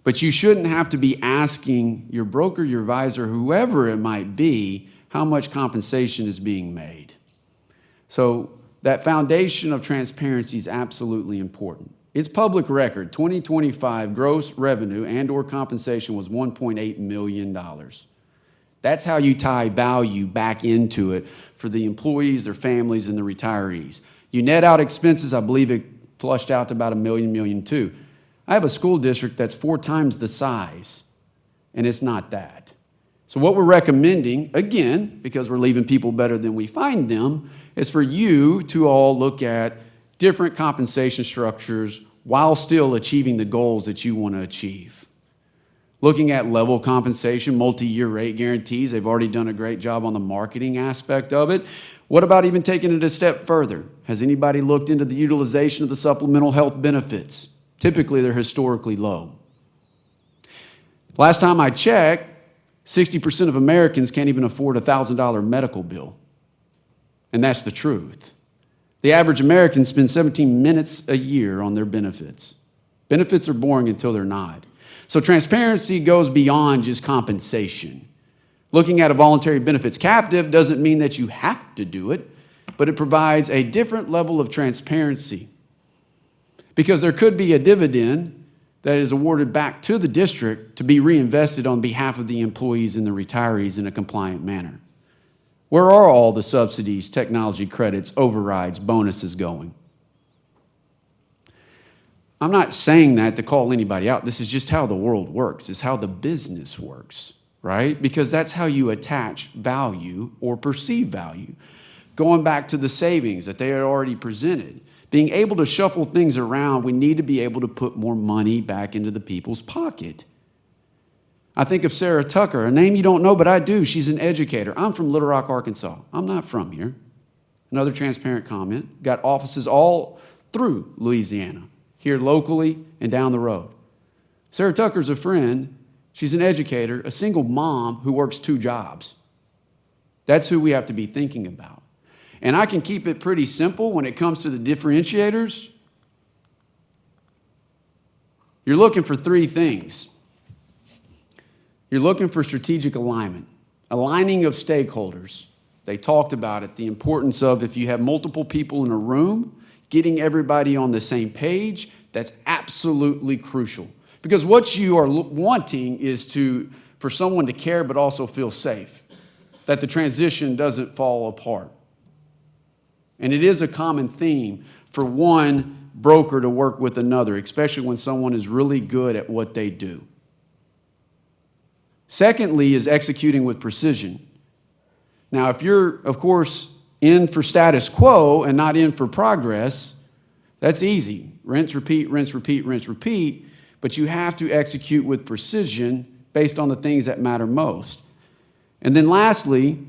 But you shouldn't have to be asking your broker, your advisor, whoever it might be, how much compensation is being made. So that foundation of transparency is absolutely important. It's public record. 2025 gross revenue and/or compensation was $1.8 million. That's how you tie value back into it for the employees, their families, and the retirees. You net out expenses, I believe it flushed out to about $1 million, $1.2 million. I have a school district that's 4 times the size, and it's not that. So what we're recommending, again, because we're leaving people better than we find them, is for you to all look at different compensation structures while still achieving the goals that you want to achieve. Looking at level compensation, multi-year rate guarantees, they've already done a great job on the marketing aspect of it. What about even taking it a step further? Has anybody looked into the utilization of the supplemental health benefits? Typically, they're historically low. Last time I checked, 60% of Americans can't even afford a $1,000 medical bill. And that's the truth. The average American spends 17 minutes a year on their benefits. Benefits are boring until they're not. So transparency goes beyond just compensation. Looking at a voluntary benefits captive doesn't mean that you have to do it, but it provides a different level of transparency. Because there could be a dividend that is awarded back to the district to be reinvested on behalf of the employees and the retirees in a compliant manner. Where are all the subsidies, technology credits, overrides, bonuses going? I'm not saying that to call anybody out. This is just how the world works. It's how the business works, right? Because that's how you attach value or perceive value. Going back to the savings that they had already presented, being able to shuffle things around, we need to be able to put more money back into the people's pocket. I think of Sarah Tucker, a name you don't know, but I do. She's an educator. I'm from Little Rock, Arkansas. I'm not from here. Another transparent comment. Got offices all through Louisiana, here locally and down the road. Sarah Tucker's a friend. She's an educator, a single mom who works 2 jobs. That's who we have to be thinking about. And I can keep it pretty simple when it comes to the differentiators. You're looking for three things. You're looking for strategic alignment, aligning of stakeholders. They talked about it, the importance of if you have multiple people in a room, getting everybody on the same page, that's absolutely crucial. Because what you are wanting is for someone to care but also feel safe, that the transition doesn't fall apart. And it is a common theme for one broker to work with another, especially when someone is really good at what they do. Secondly is executing with precision. Now, if you're, of course, in for status quo and not in for progress, that's easy. Rinse, repeat, rinse, repeat, rinse, repeat. But you have to execute with precision based on the things that matter most. And then lastly,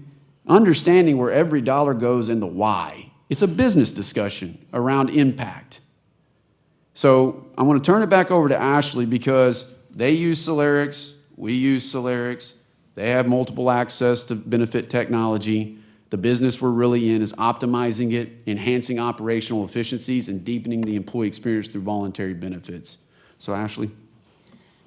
understanding where every dollar goes and the why. It's a business discussion around impact. So I want to turn it back over to Ashley because they use Celerix, we use Celerix. They have multiple access to benefit technology. The business we're really in is optimizing it, enhancing operational efficiencies, and deepening the employee experience through voluntary benefits. So Ashley?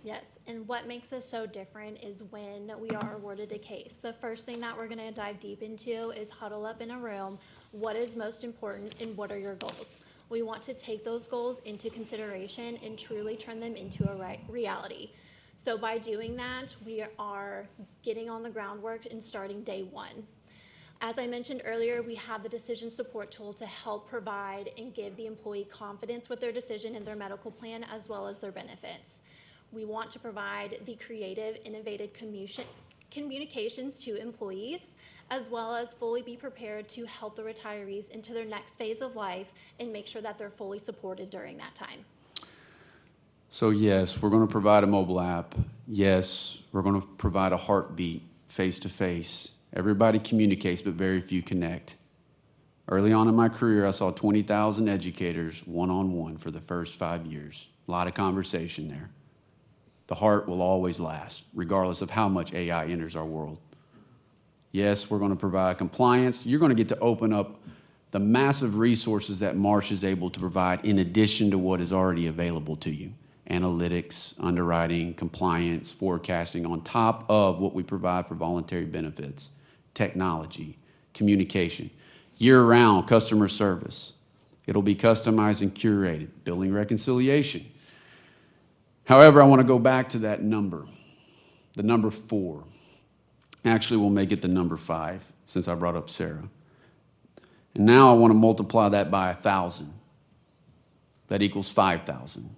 Yes, and what makes us so different is when we are awarded a case. The first thing that we're gonna dive deep into is huddle up in a room. What is most important and what are your goals? We want to take those goals into consideration and truly turn them into a reality. So by doing that, we are getting on the groundwork and starting day one. As I mentioned earlier, we have the decision support tool to help provide and give the employee confidence with their decision in their medical plan as well as their benefits. We want to provide the creative, innovative communications to employees, as well as fully be prepared to help the retirees into their next phase of life and make sure that they're fully supported during that time. So yes, we're going to provide a mobile app. Yes, we're going to provide a heartbeat face-to-face. Everybody communicates, but very few connect. Early on in my career, I saw 20,000 educators one-on-one for the first 5 years. A lot of conversation there. The heart will always last, regardless of how much AI enters our world. Yes, we're going to provide compliance. You're going to get to open up the massive resources that Marsh is able to provide in addition to what is already available to you. Analytics, underwriting, compliance, forecasting, on top of what we provide for voluntary benefits, technology, communication, year-round customer service. It'll be customized and curated, billing reconciliation. However, I want to go back to that number, the number 4. Actually, we'll make it the number 5 since I brought up Sarah. And now I want to multiply that by 1,000. That equals 5,000.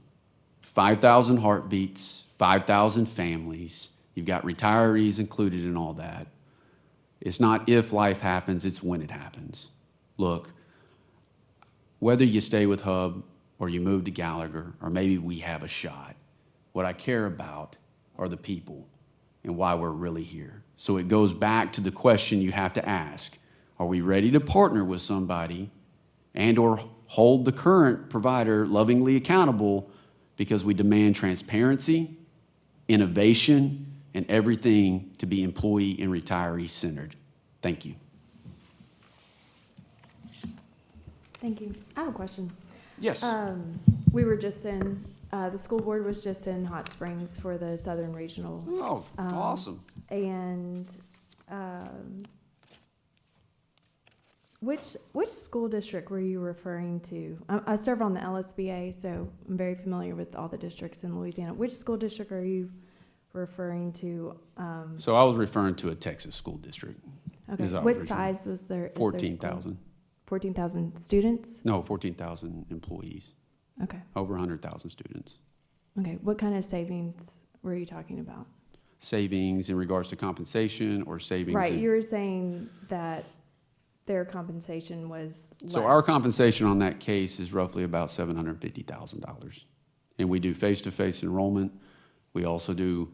5,000 heartbeats, 5,000 families. You've got retirees included in all that. It's not if life happens, it's when it happens. Look, whether you stay with Hub or you move to Gallagher, or maybe we have a shot, what I care about are the people and why we're really here. So it goes back to the question you have to ask. Are we ready to partner with somebody and or hold the current provider lovingly accountable because we demand transparency, innovation, and everything to be employee and retiree centered? Thank you. Thank you. I have a question. Yes. We were just in, the school board was just in Hot Springs for the Southern Regional. Oh, awesome. And which school district were you referring to? I serve on the LSBA, so I'm very familiar with all the districts in Louisiana. Which school district are you referring to? So I was referring to a Texas school district. Okay. Is our What original. size was their? 14,000. 14,000 students? No, 14,000 employees. Okay. Over 100,000 students. Okay. What kind of savings were you talking about? Savings in regards to compensation or savings? Right. You were saying that their compensation was less. So our compensation on that case is roughly about $750,000. And we do face-to-face enrollment. We also do,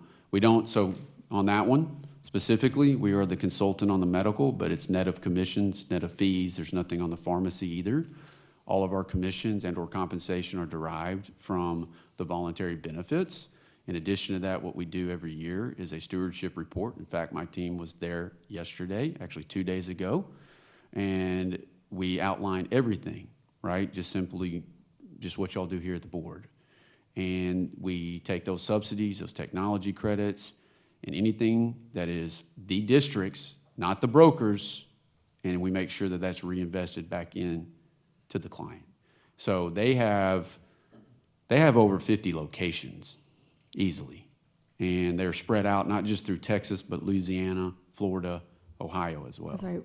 so on that one specifically, we are the consultant on the medical, but it's net of commissions, net of fees. There's nothing on the pharmacy either. All of our commissions and or compensation are derived from the voluntary benefits. In addition to that, what we do every year is a stewardship report. In fact, my team was there yesterday, actually 2 days ago, and we outline everything, right? Just what y'all do here at the board. and we take those subsidies, those technology credits, and anything that is the district's, not the brokers, and we make sure that that's reinvested back in to the client. So they have over 50 locations easily, and they're spread out not just through Texas, but Louisiana, Florida, Ohio as well. I'm sorry,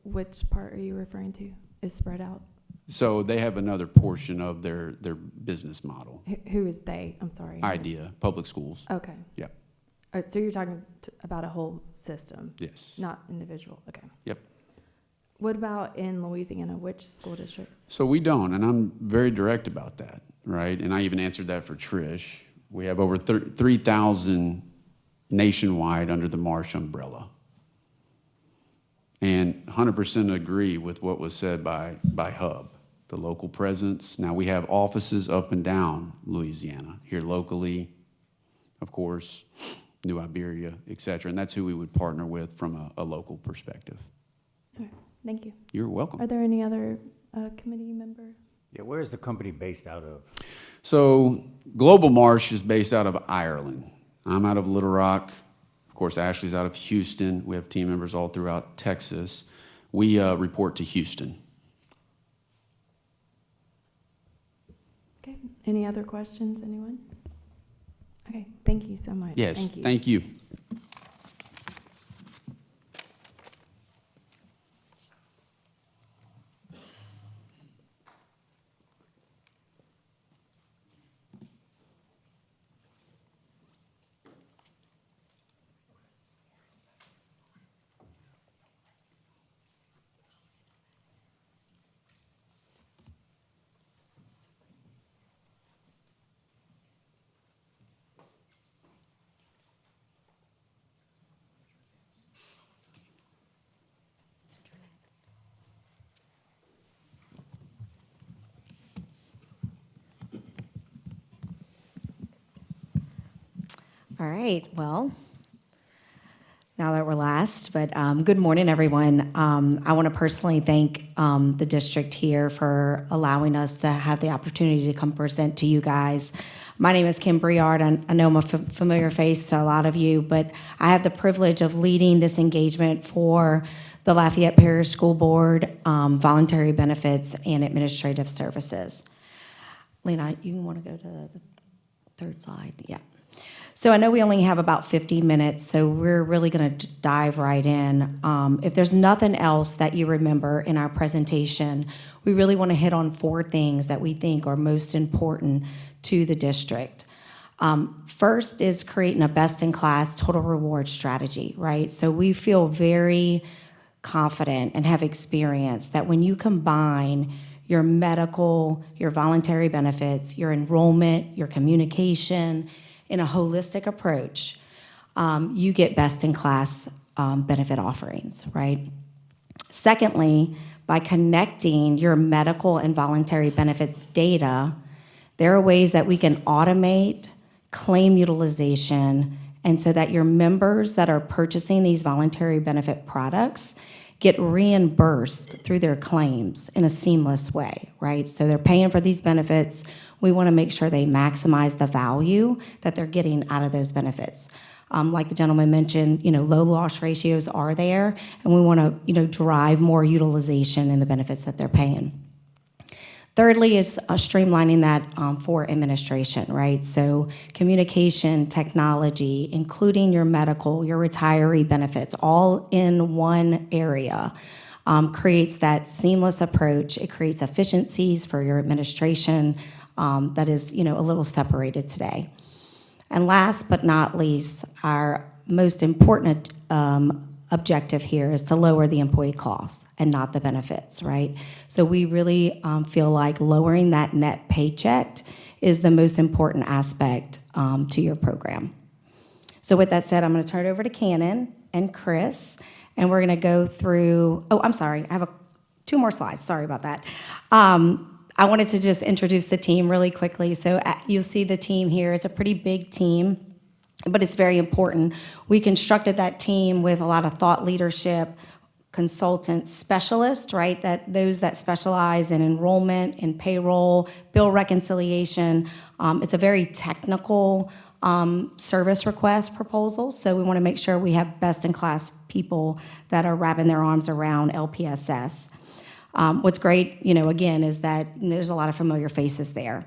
which part are you referring to? Is spread out? So they have another portion of their business model. Who is they? I'm sorry. IDEA, public schools. Okay. Yep. So you're talking about a whole system, Yes. not individual. Okay. Yep. What about in Louisiana? Which school districts? So we don't, and I'm very direct about that, right? And I even answered that for Trish. We have over 3,000 nationwide under the Marsh umbrella. And 100% agree with what was said by Hub, the local presence. Now, we have offices up and down Louisiana, here locally, of course, New Iberia, et cetera, and that's who we would partner with from a local perspective. Okay. Thank you. You're welcome. Are there any other committee member? Yeah, where is the company based out of? So Global Marsh is based out of Ireland. I'm out of Little Rock. Of course, Ashley's out of Houston. We have team members all throughout Texas. We report to Houston. Okay. Any other questions, anyone? Okay. Thank you so much. Yes, Thank you. thank you. All right, well, now that we're last, but good morning, everyone. I want to personally thank the district here for allowing us to have the opportunity to come present to you guys. My name is Kim Briard. I know I'm a familiar face to a lot of you, but I have the privilege of leading this engagement for the Lafayette Parish School Board, voluntary benefits, and administrative services. Lena, you want to go to the third slide? Yeah. So I know we only have about 15 minutes, so we're really going to dive right in. If there's nothing else that you remember in our presentation, we really want to hit on 4 things that we think are most important to the district. First is creating a best-in-class total reward strategy, right? So we feel very confident and have experience that when you combine your medical, your voluntary benefits, your enrollment, your communication, in a holistic approach, you get best-in-class benefit offerings, right? Secondly, by connecting your medical and voluntary benefits data, there are ways that we can automate claim utilization, and so that your members that are purchasing these voluntary benefit products get reimbursed through their claims in a seamless way, right? So they're paying for these benefits. We want to make sure they maximize the value that they're getting out of those benefits. Like the gentleman mentioned, low loss ratios are there, and we want to, drive more utilization in the benefits that they're paying. Thirdly is streamlining that for administration, right? So communication, technology, including your medical, your retiree benefits, all in one area, creates that seamless approach. It creates efficiencies for your administration that is, a little separated today. And last but not least, our most important objective here is to lower the employee costs and not the benefits, right? So we really feel like lowering that net paycheck is the most important aspect to your program. So with that said, I'm going to turn it over to Cannon and Chris, and we're going to go through, I'm sorry, I have 2 more slides. Sorry about that. I wanted to just introduce the team really quickly. So you'll see the team here. It's a pretty big team, but it's very important. We constructed that team with a lot of thought leadership, consultant specialist, right? That those that specialize in enrollment, in payroll, bill reconciliation. It's a very technical service request proposal, so we want to make sure we have best-in-class people that are wrapping their arms around LPSS. What's great, again, is that there's a lot of familiar faces there.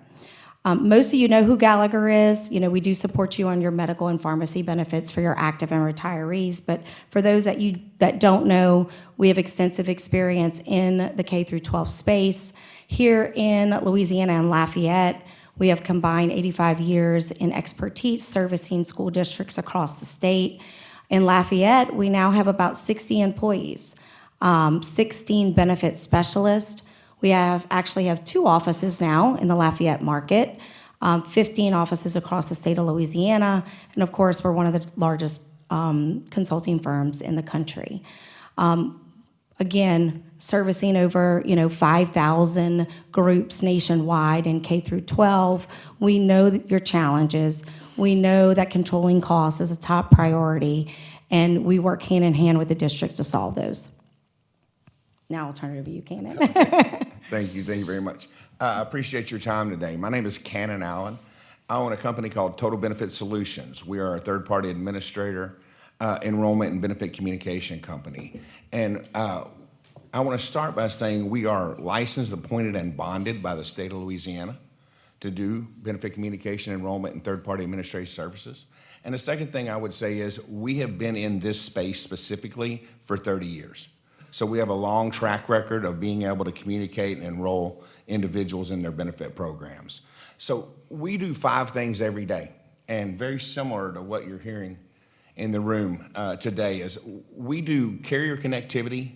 Most of you know who Gallagher is. We do support you on your medical and pharmacy benefits for your active and retirees, but for those that don't know, we have extensive experience in the K through 12 space. Here in Louisiana and Lafayette, we have combined 85 years in expertise servicing school districts across the state. In Lafayette, we now have about 60 employees, 16 benefit specialists. We actually have 2 offices now in the Lafayette market, 15 offices across the state of Louisiana, and of course, we're one of the largest consulting firms in the country. Again, servicing over 5,000 groups nationwide in K through 12. We know that your challenges. We know that controlling costs is a top priority, and we work hand in hand with the district to solve those. Now I'll turn it over to you, Cannon. Thank you very much. I appreciate your time today. My name is Cannon Allen. I own a company called Total Benefit Solutions. We are a third-party administrator, enrollment and benefit communication company. And I want to start by saying we are licensed, appointed, and bonded by the state of Louisiana to do benefit communication, enrollment, and third-party administrative services. And the second thing I would say is we have been in this space specifically for 30 years. So we have a long track record of being able to communicate and enroll individuals in their benefit programs. So we do 5 things every day, and very similar to what you're hearing in the room today is we do carrier connectivity,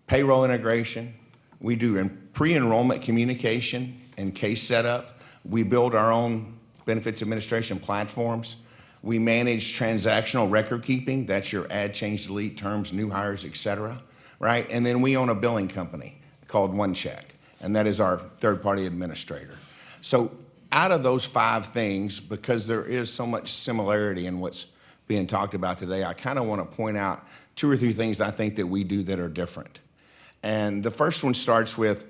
payroll integration, we do pre-enrollment communication and case setup, we build our own benefits administration platforms, we manage transactional record keeping, that's your add, change, delete, terms, new hires, et cetera. Right? And then we own a billing company called One Check, and that is our third-party administrator. So out of those 5 things, because there is so much similarity in what's being talked about today, I kind of want to point out 2 or 3 things I think that we do that are different. And the first one starts with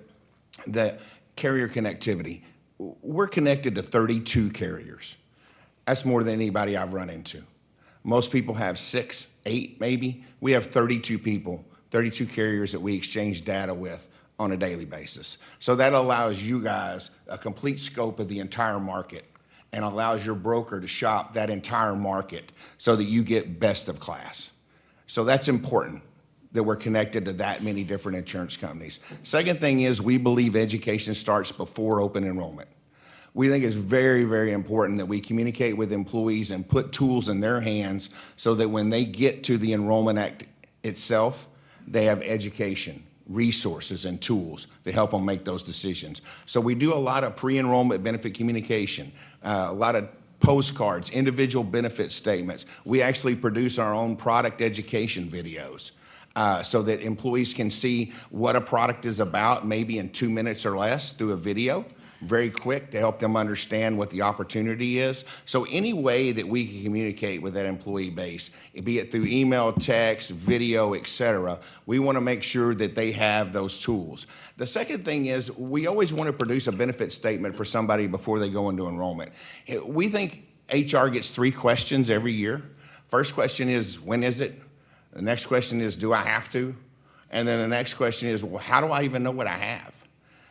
the carrier connectivity. We're connected to 32 carriers. That's more than anybody I've run into. Most people have 6, 8 maybe. We have 32 people, 32 carriers that we exchange data with on a daily basis. So that allows you guys a complete scope of the entire market and allows your broker to shop that entire market so that you get best of class. So that's important that we're connected to that many different insurance companies. Second thing is we believe education starts before open enrollment. We think it's very, very important that we communicate with employees and put tools in their hands so that when they get to the Enrollment Act itself, they have education, resources, and tools to help them make those decisions. So we do a lot of pre-enrollment benefit communication, a lot of postcards, individual benefit statements. We actually produce our own product education videos so that employees can see what a product is about, maybe in 2 minutes or less through a video. Very quick to help them understand what the opportunity is. So any way that we can communicate with that employee base, be it through email, text, video, et cetera, we want to make sure that they have those tools. The second thing is we always want to produce a benefit statement for somebody before they go into enrollment. We think HR gets 3 questions every year. First question is, when is it? The next question is, do I have to? And then the next question is, well, how do I even know what I have?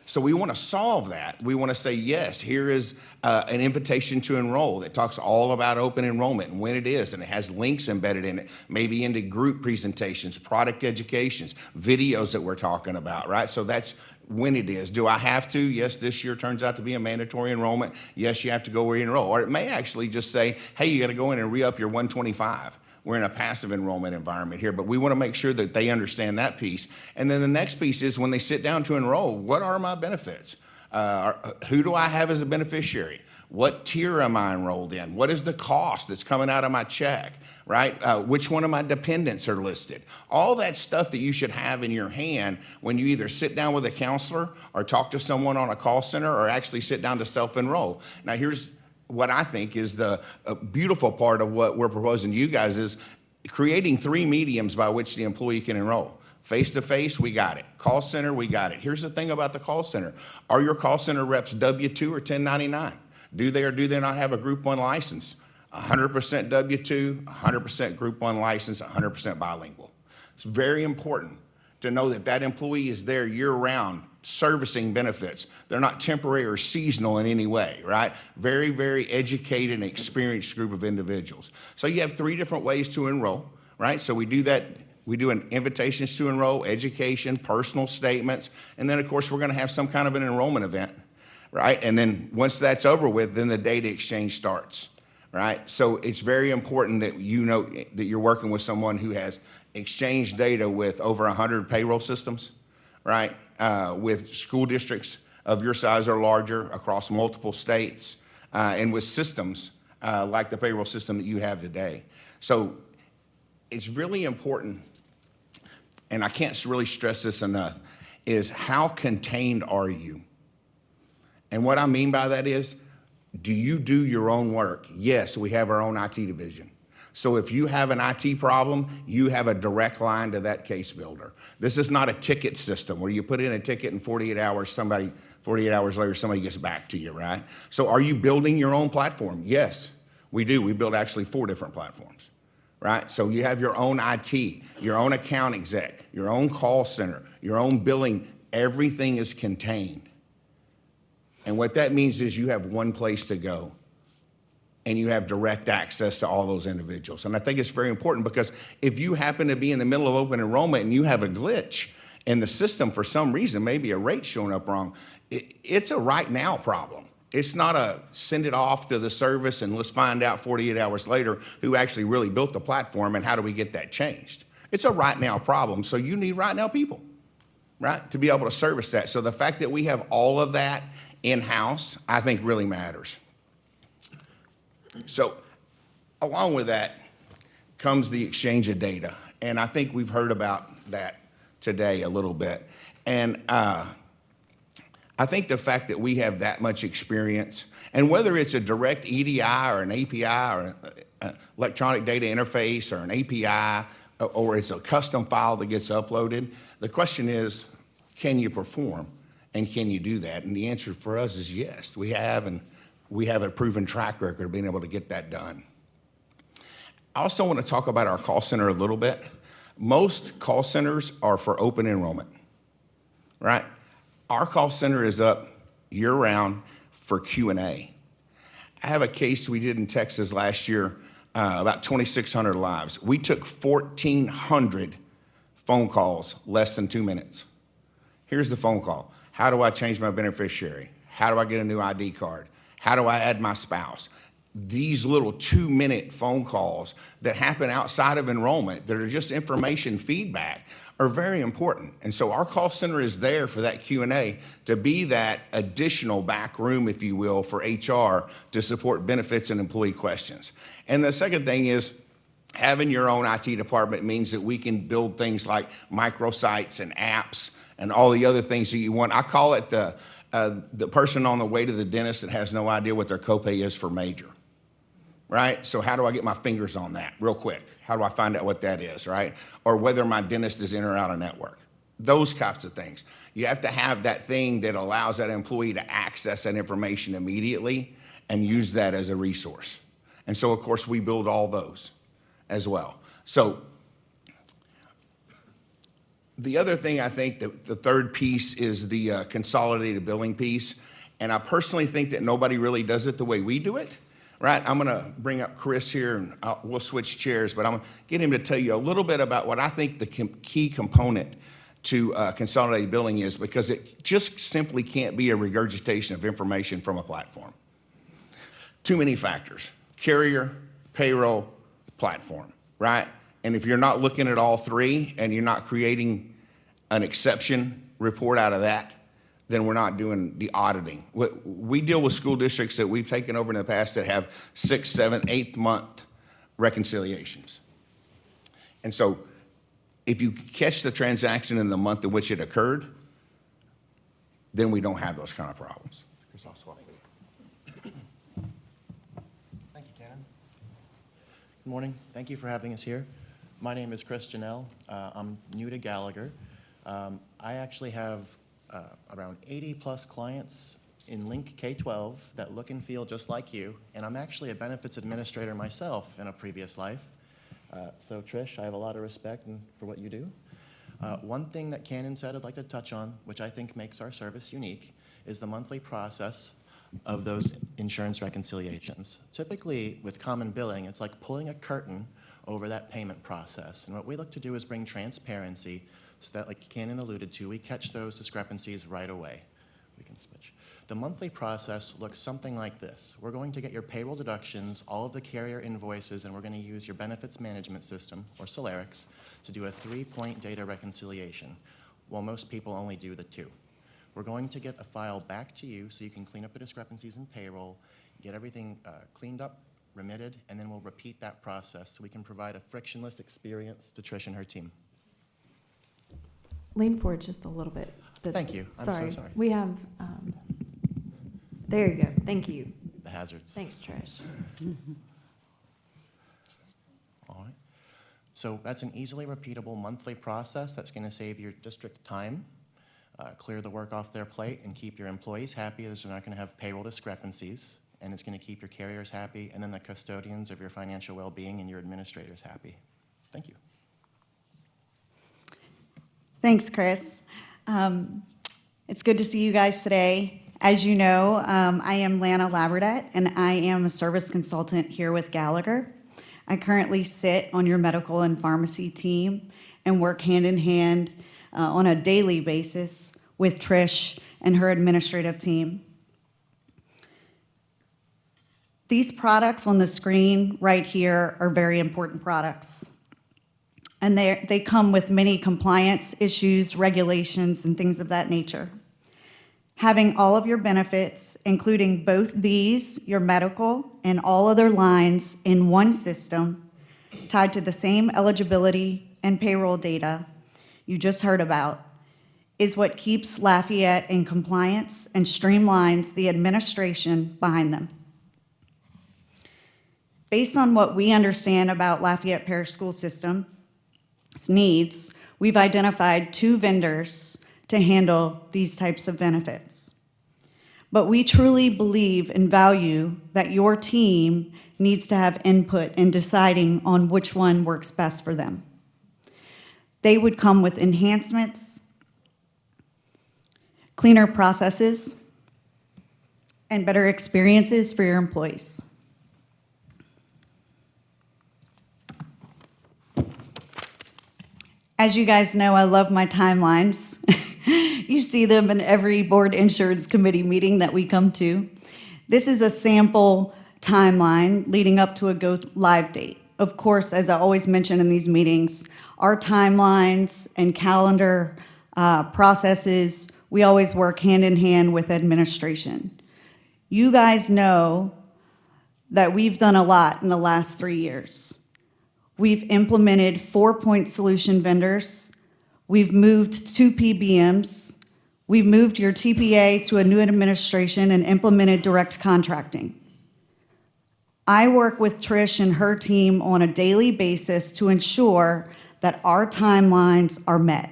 So we want to solve that. We want to say, yes, here is an invitation to enroll that talks all about open enrollment and when it is, and it has links embedded in it, maybe into group presentations, product educations, videos that we're talking about, right? So that's when it is. Do I have to? Yes, this year turns out to be a mandatory enrollment. Yes, you have to go re-enroll. Or it may actually just say, hey, you got to go in and re-up your 125. We're in a passive enrollment environment here, but we want to make sure that they understand that piece. And then the next piece is when they sit down to enroll, what are my benefits? Who do I have as a beneficiary? What tier am I enrolled in? What is the cost that's coming out of my check, right? Which one of my dependents are listed? All that stuff that you should have in your hand when you either sit down with a counselor or talk to someone on a call center or actually sit down to self-enroll. Now here's what I think is the beautiful part of what we're proposing to you guys is creating 3 mediums by which the employee can enroll. Face-to-face, we got it. Call center, we got it. Here's the thing about the call center. Are your call center reps W-2 or 1099? Do they or do they not have a Group 1 license? 100% W-2, 100% Group 1 license, 100% bilingual. It's very important to know that that employee is there year-round servicing benefits. They're not temporary or seasonal in any way, right? Very, very educated and experienced group of individuals. So you have 3 different ways to enroll, right? So we do that. We do an invitations to enroll, education, personal statements, and then, of course, we're going to have some kind of an enrollment event, right? And then once that's over with, then the data exchange starts, right? So it's very important that you know that you're working with someone who has exchanged data with over 100 payroll systems, right? With school districts of your size or larger across multiple states, and with systems like the payroll system that you have today. So it's really important, and I can't really stress this enough, is how contained are you? And what I mean by that is, do you do your own work? Yes, we have our own IT division. So if you have an IT problem, you have a direct line to that case builder. This is not a ticket system where you put in a ticket and 48 hours later, somebody gets back to you, right? So are you building your own platform? Yes, we do. We build actually 4 different platforms, right? So you have your own IT, your own account exec, your own call center, your own billing. Everything is contained. And what that means is you have one place to go, and you have direct access to all those individuals. And I think it's very important, because if you happen to be in the middle of open enrollment and you have a glitch in the system for some reason, maybe a rate showing up wrong, it's a right now problem. It's not a send it off to the service and let's find out 48 hours later who actually really built the platform and how do we get that changed. It's a right now problem, so you need right now people, right, to be able to service that. So the fact that we have all of that in-house, I think really matters. So along with that comes the exchange of data. And I think we've heard about that today a little bit. And I think the fact that we have that much experience, and whether it's a direct EDI or an API or an electronic data interface or an API, or it's a custom file that gets uploaded, the question is, can you perform? And can you do that? And the answer for us is yes, we have, and we have a proven track record of being able to get that done. I also want to talk about our call center a little bit. Most call centers are for open enrollment, right? Our call center is up year-round for Q&A. I have a case we did in Texas last year, about 2,600 lives. We took 1,400 phone calls, less than 2 minutes. Here's the phone call. How do I change my beneficiary? How do I get a new ID card? How do I add my spouse? These little 2-minute phone calls that happen outside of enrollment that are just information feedback are very important. And so our call center is there for that Q&A to be that additional back room, if you will, for HR to support benefits and employee questions. And the second thing is, having your own IT department means that we can build things like microsites and apps and all the other things that you want. I call it the person on the way to the dentist that has no idea what their copay is for major, right? So how do I get my fingers on that real quick? How do I find out what that is, right? Or whether my dentist is in or out of network. Those types of things. You have to have that thing that allows that employee to access that information immediately and use that as a resource. And so, of course, we build all those as well. So the other thing, I think that the third piece is the consolidated billing piece. And I personally think that nobody really does it the way we do it, right? I'm gonna bring up Chris here and we'll switch chairs, but I'm gonna get him to tell you a little bit about what I think the key component to consolidated billing is, because it just simply can't be a regurgitation of information from a platform. Too many factors: carrier, payroll, platform, right? And if you're not looking at all 3 and you're not creating an exception report out of that, then we're not doing the auditing. We deal with school districts that we've taken over in the past that have 6th, 7th, 8th month reconciliations. And so if you catch the transaction in the month in which it occurred, then we don't have those kind of problems. Thank you, Ken. Good morning. Thank you for having us here. My name is Chris Janelle. I'm new to Gallagher. I actually have around 80-plus clients in Link K-12 that look and feel just like you, and I'm actually a benefits administrator myself in a previous life. So Trish, I have a lot of respect for what you do. One thing that Cannon said I'd like to touch on, which I think makes our service unique, is the monthly process of those insurance reconciliations. Typically, with common billing, it's like pulling a curtain over that payment process. And what we look to do is bring transparency so that, like Cannon alluded to, we catch those discrepancies right away. We can switch. The monthly process looks something like this. We're going to get your payroll deductions, all of the carrier invoices, and we're going to use your benefits management system, or Solarix, to do a 3-point data reconciliation, while most people only do the 2. We're going to get a file back to you so you can clean up the discrepancies in payroll, get everything cleaned up, remitted, and then we'll repeat that process so we can provide a frictionless experience to Trish and her team. Lean forward just a little bit. Thank you. I'm so sorry. We have, there you go. Thank you. The hazards. Thanks, Trish. All right. So that's an easily repeatable monthly process that's going to save your district time, clear the work off their plate, and keep your employees happy as they're not going to have payroll discrepancies, and it's going to keep your carriers happy, and then the custodians of your financial well-being and your administrators happy. Thank you. Thanks, Chris. It's good to see you guys today. As you know, I am Lana Labradette, and I am a service consultant here with Gallagher. I currently sit on your medical and pharmacy team and work hand in hand on a daily basis with Trish and her administrative team. These products on the screen right here are very important products. And they come with many compliance issues, regulations, and things of that nature. Having all of your benefits, including both these, your medical, and all other lines in one system, tied to the same eligibility and payroll data you just heard about, is what keeps Lafayette in compliance and streamlines the administration behind them. Based on what we understand about Lafayette Parish School System's needs, we've identified 2 vendors to handle these types of benefits. But we truly believe and value that your team needs to have input in deciding on which one works best for them. They would come with enhancements, cleaner processes, and better experiences for your employees. As you guys know, I love my timelines. You see them in every board insurance committee meeting that we come to. This is a sample timeline leading up to a go live date. Of course, as I always mention in these meetings, our timelines and calendar processes, we always work hand in hand with administration. You guys know that we've done a lot in the last 3 years. We've implemented 4-point solution vendors. We've moved 2 PBMs. We've moved your TPA to a new administration and implemented direct contracting. I work with Trish and her team on a daily basis to ensure that our timelines are met,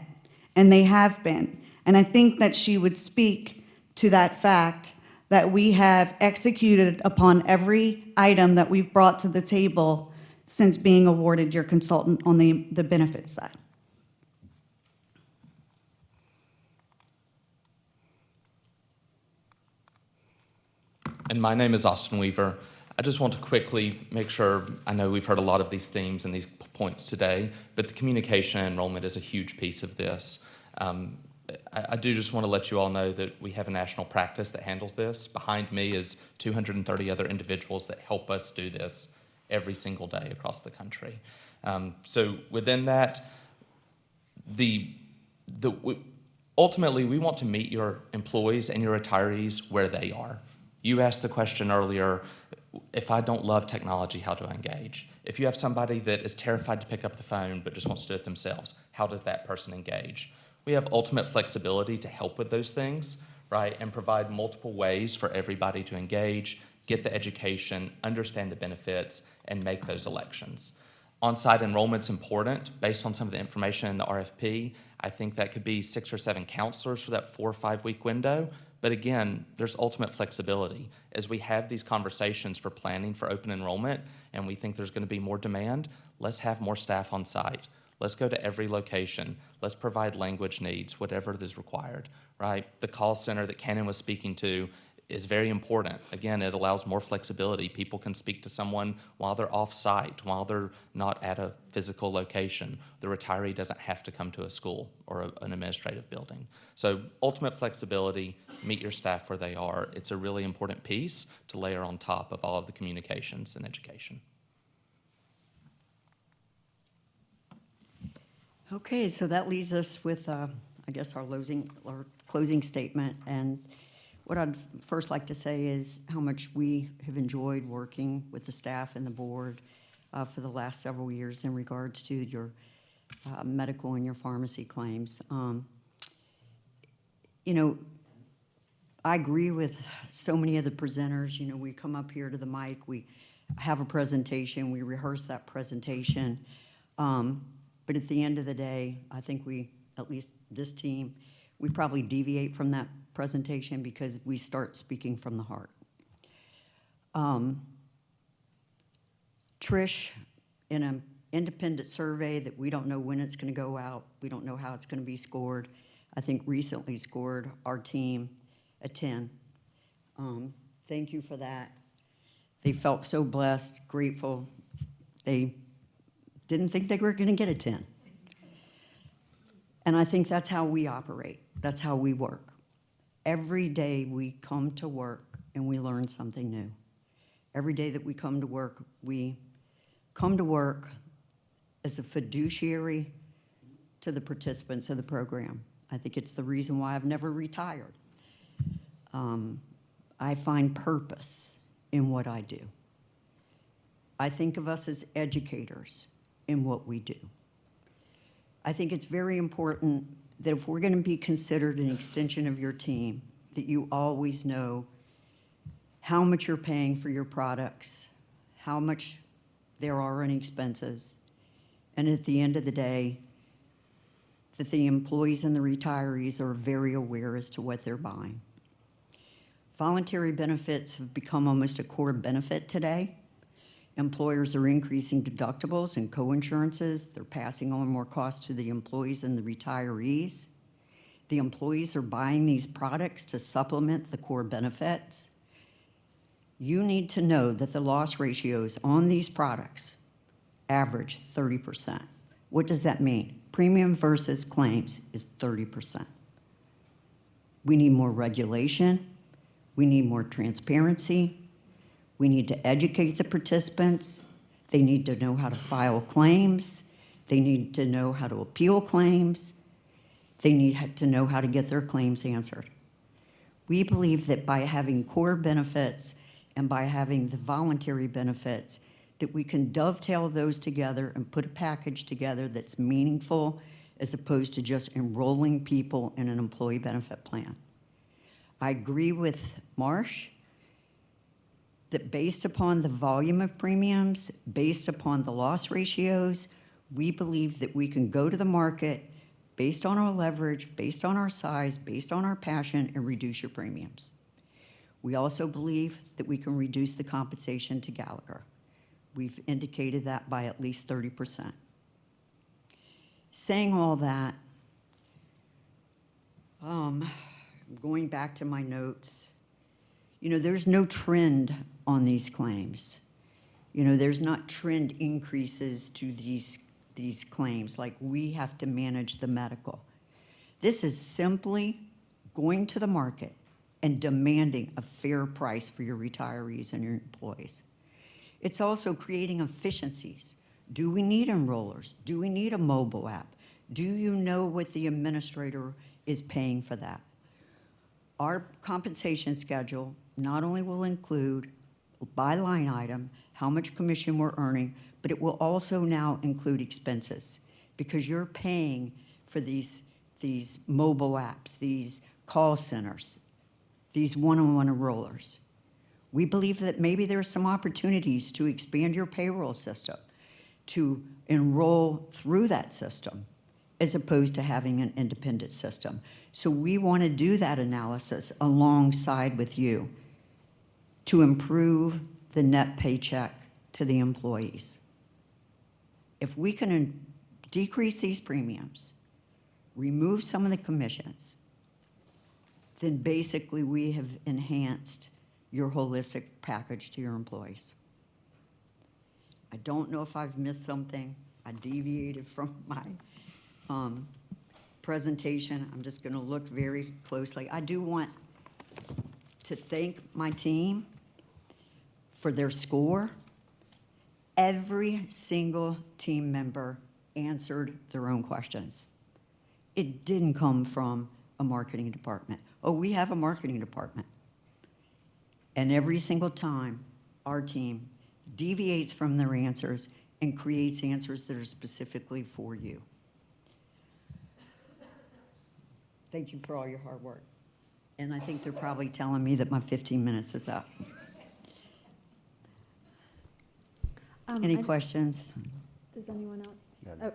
and they have been. And I think that she would speak to that fact that we have executed upon every item that we've brought to the table since being awarded your consultant on the benefits side. And my name is Austin Weaver. I just want to quickly make sure, I know we've heard a lot of these themes and these points today, but the communication enrollment is a huge piece of this. I do just want to let you all know that we have a national practice that handles this. Behind me is 230 other individuals that help us do this every single day across the country. So within that, ultimately, we want to meet your employees and your retirees where they are. You asked the question earlier, if I don't love technology, how do I engage? If you have somebody that is terrified to pick up the phone but just wants to do it themselves, how does that person engage? We have ultimate flexibility to help with those things, right, and provide multiple ways for everybody to engage, get the education, understand the benefits, and make those elections. On-site enrollment's important. Based on some of the information in the RFP, I think that could be 6 or 7 counselors for that 4 or 5 week window. But again, there's ultimate flexibility. As we have these conversations for planning for open enrollment and we think there's going to be more demand, let's have more staff on site. Let's go to every location. Let's provide language needs, whatever is required, right? The call center that Cannon was speaking to is very important. Again, it allows more flexibility. People can speak to someone while they're off-site, while they're not at a physical location. The retiree doesn't have to come to a school or an administrative building. So ultimate flexibility, meet your staff where they are. It's a really important piece to layer on top of all of the communications and education. Okay, so that leaves us with, I guess, our closing statement. And what I'd first like to say is how much we have enjoyed working with the staff and the board for the last several years in regards to your medical and your pharmacy claims. You know, I agree with so many of the presenters. You know, we come up here to the mic, we have a presentation, we rehearse that presentation. But at the end of the day, I think we, at least this team, we probably deviate from that presentation because we start speaking from the heart. Trish, in an independent survey that we don't know when it's going to go out, we don't know how it's going to be scored, I think recently scored our team a 10. Thank you for that. They felt so blessed, grateful. They didn't think they were going to get a 10. And I think that's how we operate. That's how we work. Every day we come to work and we learn something new. Every day that we come to work, we come to work as a fiduciary to the participants of the program. I think it's the reason why I've never retired. I find purpose in what I do. I think of us as educators in what we do. I think it's very important that if we're going to be considered an extension of your team, that you always know how much you're paying for your products, how much there are in expenses, and at the end of the day, that the employees and the retirees are very aware as to what they're buying. Voluntary benefits have become almost a core benefit today. Employers are increasing deductibles and co-insurances. They're passing on more costs to the employees and the retirees. The employees are buying these products to supplement the core benefits. You need to know that the loss ratios on these products average 30%. What does that mean? Premium versus claims is 30%. We need more regulation. We need more transparency. We need to educate the participants. They need to know how to file claims. They need to know how to appeal claims. They need to know how to get their claims answered. We believe that by having core benefits and by having the voluntary benefits, that we can dovetail those together and put a package together that's meaningful as opposed to just enrolling people in an employee benefit plan. I agree with Marsh that based upon the volume of premiums, based upon the loss ratios, we believe that we can go to the market based on our leverage, based on our size, based on our passion, and reduce your premiums. We also believe that we can reduce the compensation to Gallagher. We've indicated that by at least 30%. Saying all that, going back to my notes, you know, there's no trend on these claims. You know, there's not trend increases to these claims, like we have to manage the medical. This is simply going to the market and demanding a fair price for your retirees and your employees. It's also creating efficiencies. Do we need enrollers? Do we need a mobile app? Do you know what the administrator is paying for that? Our compensation schedule not only will include by line item how much commission we're earning, but it will also now include expenses because you're paying for these mobile apps, these call centers, these one-on-one enrollers. We believe that maybe there are some opportunities to expand your payroll system, to enroll through that system as opposed to having an independent system. So we want to do that analysis alongside with you to improve the net paycheck to the employees. If we can decrease these premiums, remove some of the commissions, then basically we have enhanced your holistic package to your employees. I don't know if I've missed something. I deviated from my presentation. I'm just going to look very closely. I do want to thank my team for their score. Every single team member answered their own questions. It didn't come from a marketing department. Oh, we have a marketing department. And every single time, our team deviates from their answers and creates answers that are specifically for you. Thank you for all your hard work. And I think they're probably telling me that my 15 minutes is up. Any questions? Does anyone else? Yeah.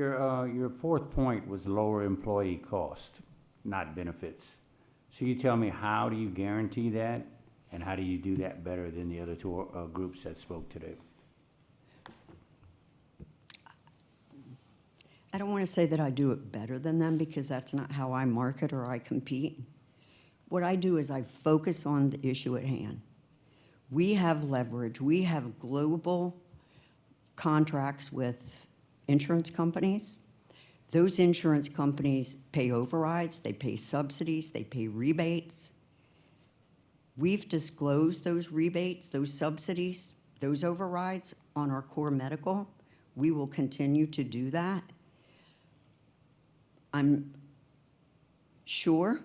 Oh, Your fourth point was lower employee cost, not benefits. So you tell me, how do you guarantee that? And how do you do that better than the other two groups that spoke today? I don't want to say that I do it better than them because that's not how I market or I compete. What I do is I focus on the issue at hand. We have leverage. We have global contracts with insurance companies. Those insurance companies pay overrides, they pay subsidies, they pay rebates. We've disclosed those rebates, those subsidies, those overrides on our core medical. We will continue to do that. I'm sure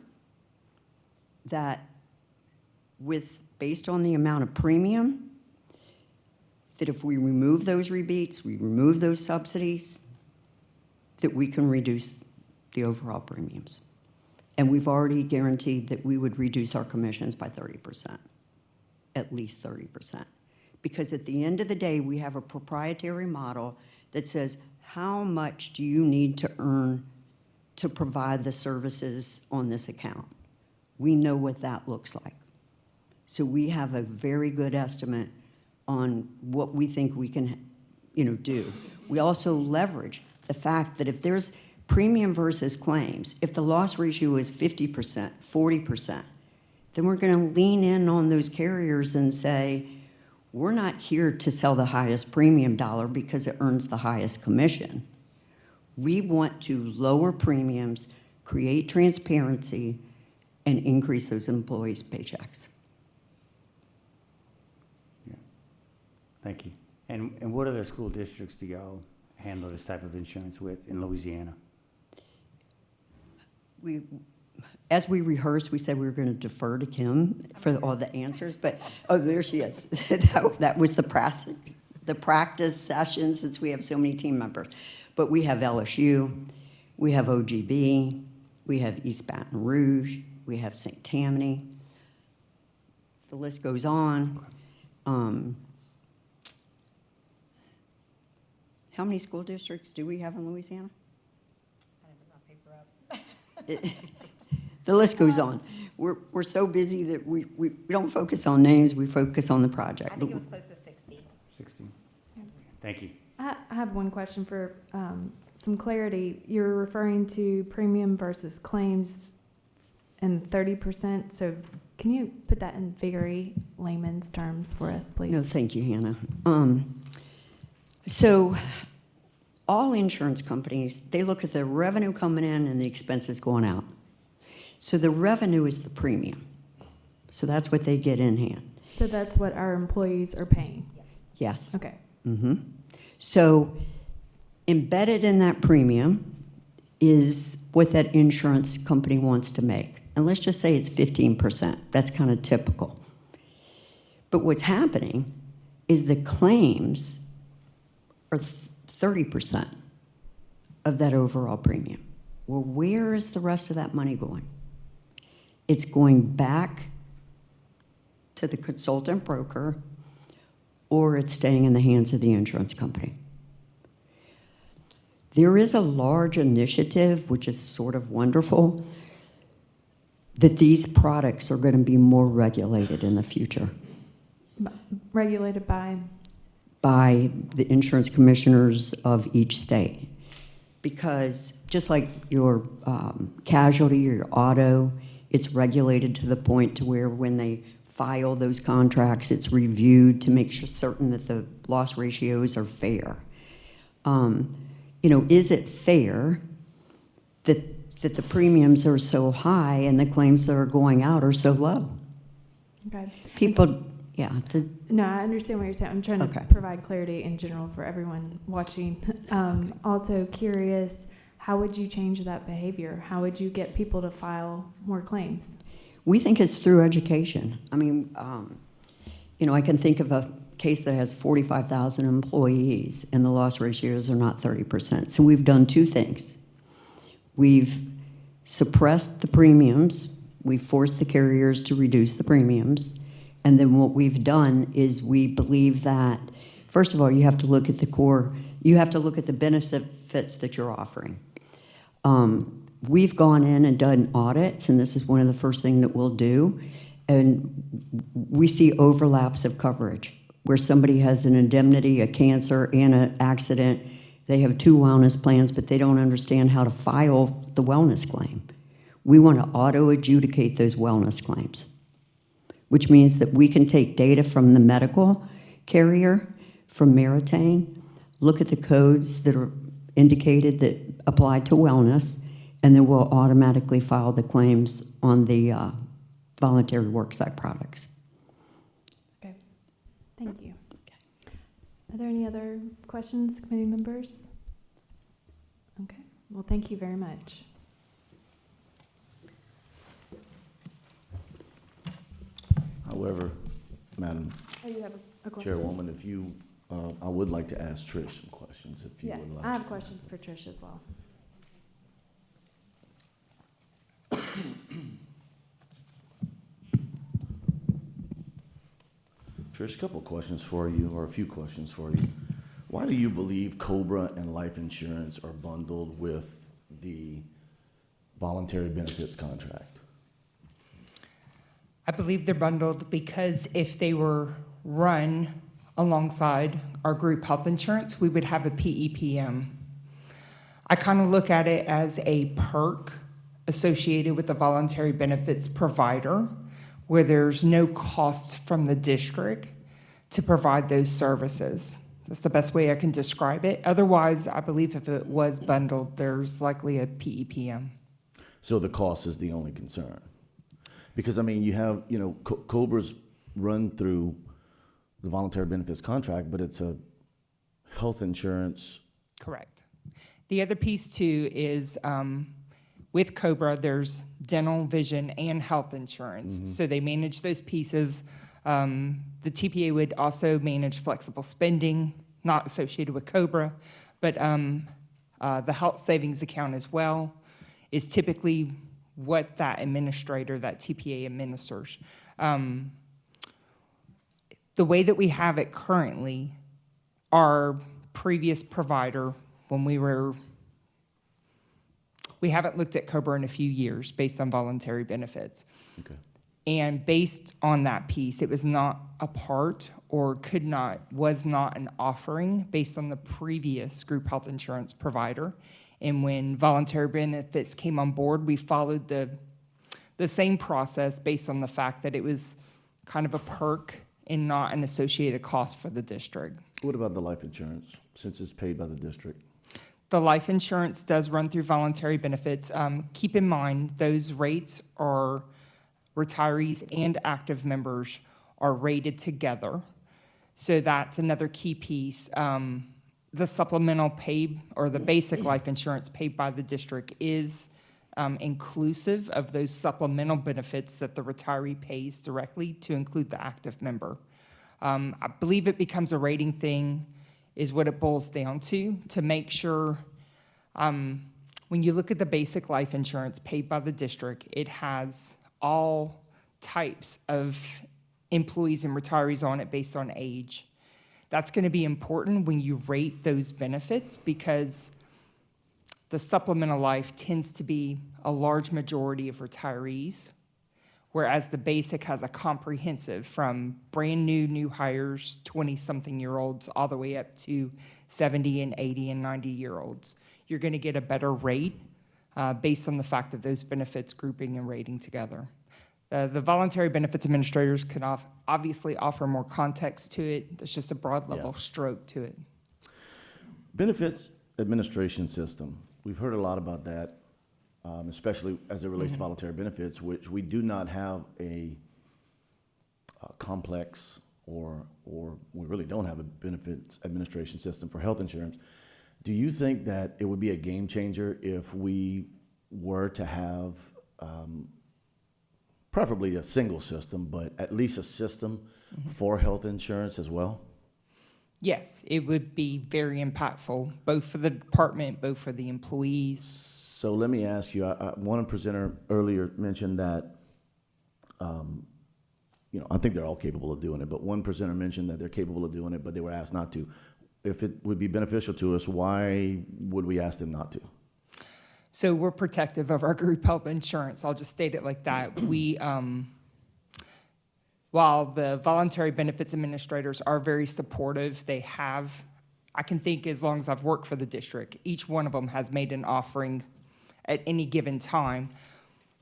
that based on the amount of premium, that if we remove those rebates, we remove those subsidies, that we can reduce the overall premiums. And we've already guaranteed that we would reduce our commissions by 30%, at least 30%. Because at the end of the day, we have a proprietary model that says, how much do you need to earn to provide the services on this account? We know what that looks like. So we have a very good estimate on what we think we can, do. We also leverage the fact that if there's premium versus claims, if the loss ratio is 50%, 40%, then we're going to lean in on those carriers and say, we're not here to sell the highest premium dollar because it earns the highest commission. We want to lower premiums, create transparency, and increase those employees' paychecks. Yeah. Thank you. And what other school districts do y'all handle this type of insurance with in Louisiana? As we rehearsed, we said we were going to defer to Kim for all the answers, but, oh, there she is. That was the practice session, since we have so many team members. But we have LSU, we have OGB, we have East Baton Rouge, we have St. Tammany. The list goes on. How many school districts do we have in Louisiana? The list goes on. We're so busy that we don't focus on names, we focus on the project. I think it was close to 60. 60. Thank you. I have one question for some clarity. You're referring to premium versus claims and 30%. So can you put that in very layman's terms for us, please? No, thank you, Hannah. So all insurance companies, they look at the revenue coming in and the expenses going out. So the revenue is the premium. So that's what they get in hand. So that's what our employees are paying? Yes. Okay. Mm-hmm. So embedded in that premium is what that insurance company wants to make. And let's just say it's 15%. That's kind of typical. But what's happening is the claims are 30% of that overall premium. Well, where is the rest of that money going? It's going back to the consultant broker or it's staying in the hands of the insurance company. There is a large initiative, which is sort of wonderful, that these products are going to be more regulated in the future Regulated by the insurance commissioners of each state. Because just like your casualty or your auto, it's regulated to the point to where when they file those contracts, it's reviewed to make sure certain that the loss ratios are fair. Is it fair that the premiums are so high and the claims that are going out are so low? Okay. People, No, I understand what you're saying. I'm trying to Okay. provide clarity in general for everyone watching. Also curious, how would you change that behavior? How would you get people to file more claims? We think it's through education. I mean, I can think of a case that has 45,000 employees and the loss ratios are not 30%. So we've done two things. We've suppressed the premiums. We've forced the carriers to reduce the premiums. And then what we've done is we believe that, first of all, you have to look at the core, you have to look at the benefits that you're offering. We've gone in and done audits, and this is one of the first things that we'll do, and we see overlaps of coverage, where somebody has an indemnity, a cancer, and an accident. They have two wellness plans, but they don't understand how to file the wellness claim. We want to auto-adjudicate those wellness claims, which means that we can take data from the medical carrier, from Meritain, look at the codes that are indicated that apply to wellness, and then we'll automatically file the claims on the voluntary worksite products. Okay, thank you. Are there any other questions, committee members? Okay, well, thank you very much. However, Madam Oh, you have a question? Chairwoman, if you, I would like to ask Trish some questions, if you Yes, would like. I have questions for Trish as well. Trish, a couple of questions for you, or a few questions for you. Why do you believe COBRA and life insurance are bundled with the voluntary benefits contract? I believe they're bundled because if they were run alongside our group health insurance, we would have a PEPM. I kind of look at it as a perk associated with the voluntary benefits provider, where there's no cost from the district to provide those services. That's the best way I can describe it. Otherwise, I believe if it was bundled, there's likely a PEPM. So the cost is the only concern? Because, I mean, you have, COBRA's run through the voluntary benefits contract, but it's a health insurance. Correct. The other piece, too, is with COBRA, there's dental, vision, and health insurance. Mm-hmm. So they manage those pieces. The TPA would also manage flexible spending, not associated with COBRA, but the health savings account as well is typically what that administrator, that TPA administers. The way that we have it currently, our previous provider, when we haven't looked at COBRA in a few years based on voluntary benefits. Okay. And based on that piece, it was not a part or was not an offering based on the previous group health insurance provider. And when voluntary benefits came on board, we followed the same process based on the fact that it was kind of a perk and not an associated cost for the district. What about the life insurance, since it's paid by the district? The life insurance does run through voluntary benefits. Keep in mind, those rates are retirees and active members are rated together. So that's another key piece. The supplemental paid or the basic life insurance paid by the district is inclusive of those supplemental benefits that the retiree pays directly to include the active member. I believe it becomes a rating thing is what it boils down to make sure when you look at the basic life insurance paid by the district, it has all types of employees and retirees on it based on age. That's going to be important when you rate those benefits, because the supplemental life tends to be a large majority of retirees, whereas the basic has a comprehensive from brand new hires, 20-something-year-olds, all the way up to 70 and 80 and 90-year-olds. You're going to get a better rate based on the fact of those benefits grouping and rating together. The voluntary benefits administrators can obviously offer more context to it. There's just a broad level stroke to it. Benefits administration system. We've heard a lot about that, especially as it relates to voluntary benefits, which we do not have a complex or we really don't have a benefits administration system for health insurance. Do you think that it would be a game changer if we were to have preferably a single system, but at least a system for health insurance as well? Yes, it would be very impactful, both for the department, both for the employees. So let me ask you, one presenter earlier mentioned that, I think they're all capable of doing it, but one presenter mentioned that they're capable of doing it, but they were asked not to. If it would be beneficial to us, why would we ask them not to? So we're protective of our group health insurance. I'll just state it like that. We, while the voluntary benefits administrators are very supportive, they have, I can think as long as I've worked for the district, each one of them has made an offering at any given time.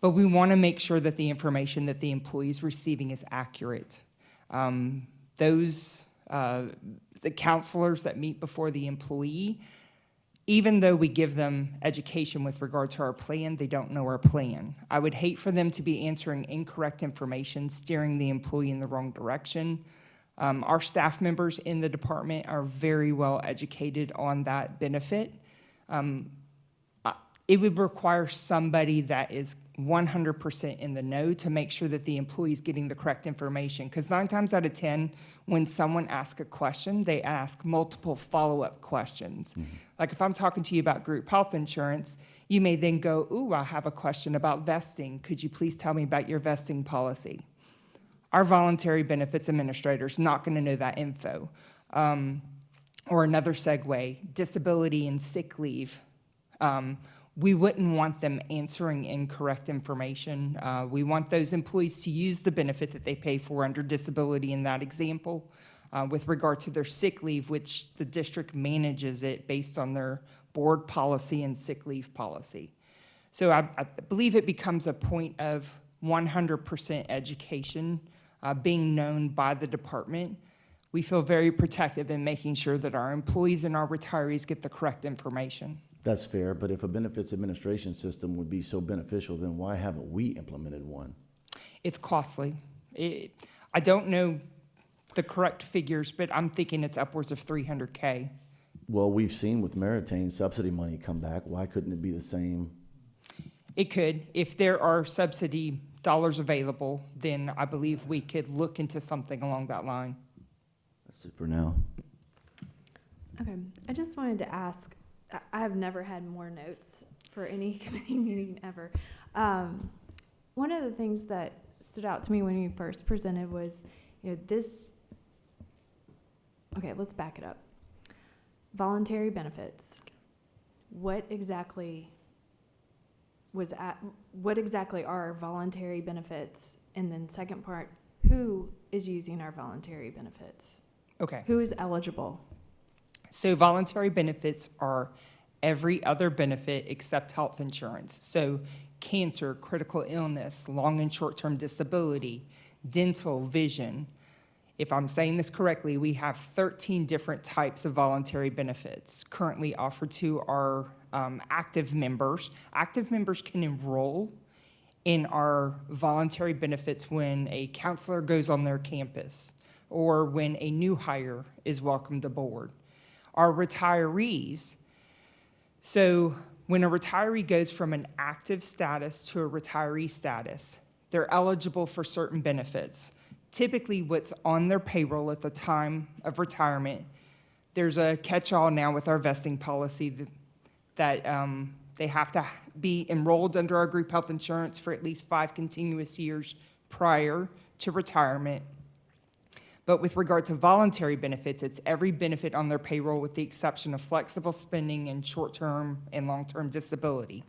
But we want to make sure that the information that the employee is receiving is accurate. The counselors that meet before the employee, even though we give them education with regard to our plan, they don't know our plan. I would hate for them to be answering incorrect information, steering the employee in the wrong direction. Our staff members in the department are very well educated on that benefit. It would require somebody that is 100% in the know to make sure that the employee is getting the correct information. Because 9 times out of 10, when someone asks a question, they ask multiple follow-up questions. Like if I'm talking to you about group health insurance, you may then go, ooh, I have a question about vesting. Could you please tell me about your vesting policy? Our voluntary benefits administrator is not going to know that info. Or another segue, disability and sick leave. We wouldn't want them answering incorrect information. We want those employees to use the benefit that they pay for under disability in that example. With regard to their sick leave, which the district manages it based on their board policy and sick leave policy. So I believe it becomes a point of 100% education being known by the department. We feel very protective in making sure that our employees and our retirees get the correct information. That's fair, but if a benefits administration system would be so beneficial, then why haven't we implemented one? It's costly. I don't know the correct figures, but I'm thinking it's upwards of $300K. Well, we've seen with Meritain subsidy money come back. Why couldn't it be the same? It could. If there are subsidy dollars available, then I believe we could look into something along that line. That's it for now. Okay, I just wanted to ask, I have never had more notes for any committee meeting ever. One of the things that stood out to me when you first presented was, okay, let's back it up. Voluntary benefits. What exactly are voluntary benefits? And then second part, who is using our voluntary benefits? Okay. Who is eligible? So voluntary benefits are every other benefit except health insurance. So cancer, critical illness, long and short-term disability, dental, vision. If I'm saying this correctly, we have 13 different types of voluntary benefits currently offered to our active members. Active members can enroll in our voluntary benefits when a counselor goes on their campus or when a new hire is welcomed aboard. Our retirees, so when a retiree goes from an active status to a retiree status, they're eligible for certain benefits. Typically what's on their payroll at the time of retirement, there's a catch-all now with our vesting policy that they have to be enrolled under our group health insurance for at least 5 continuous years prior to retirement. But with regard to voluntary benefits, it's every benefit on their payroll with the exception of flexible spending and short-term and long-term disability.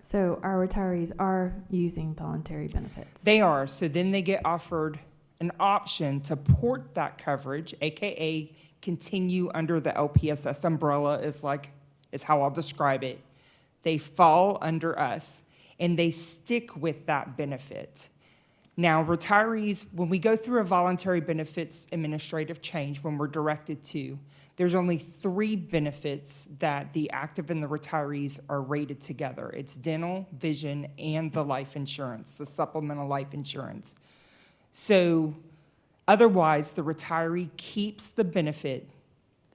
So our retirees are using voluntary benefits. They are, so then they get offered an option to port that coverage, AKA continue under the LPSS umbrella is how I'll describe it. They fall under us and they stick with that benefit. Now, retirees, when we go through a voluntary benefits administrative change, when we're directed to, there's only 3 benefits that the active and the retirees are rated together. It's dental, vision, and the life insurance, the supplemental life insurance. So otherwise, the retiree keeps the benefit.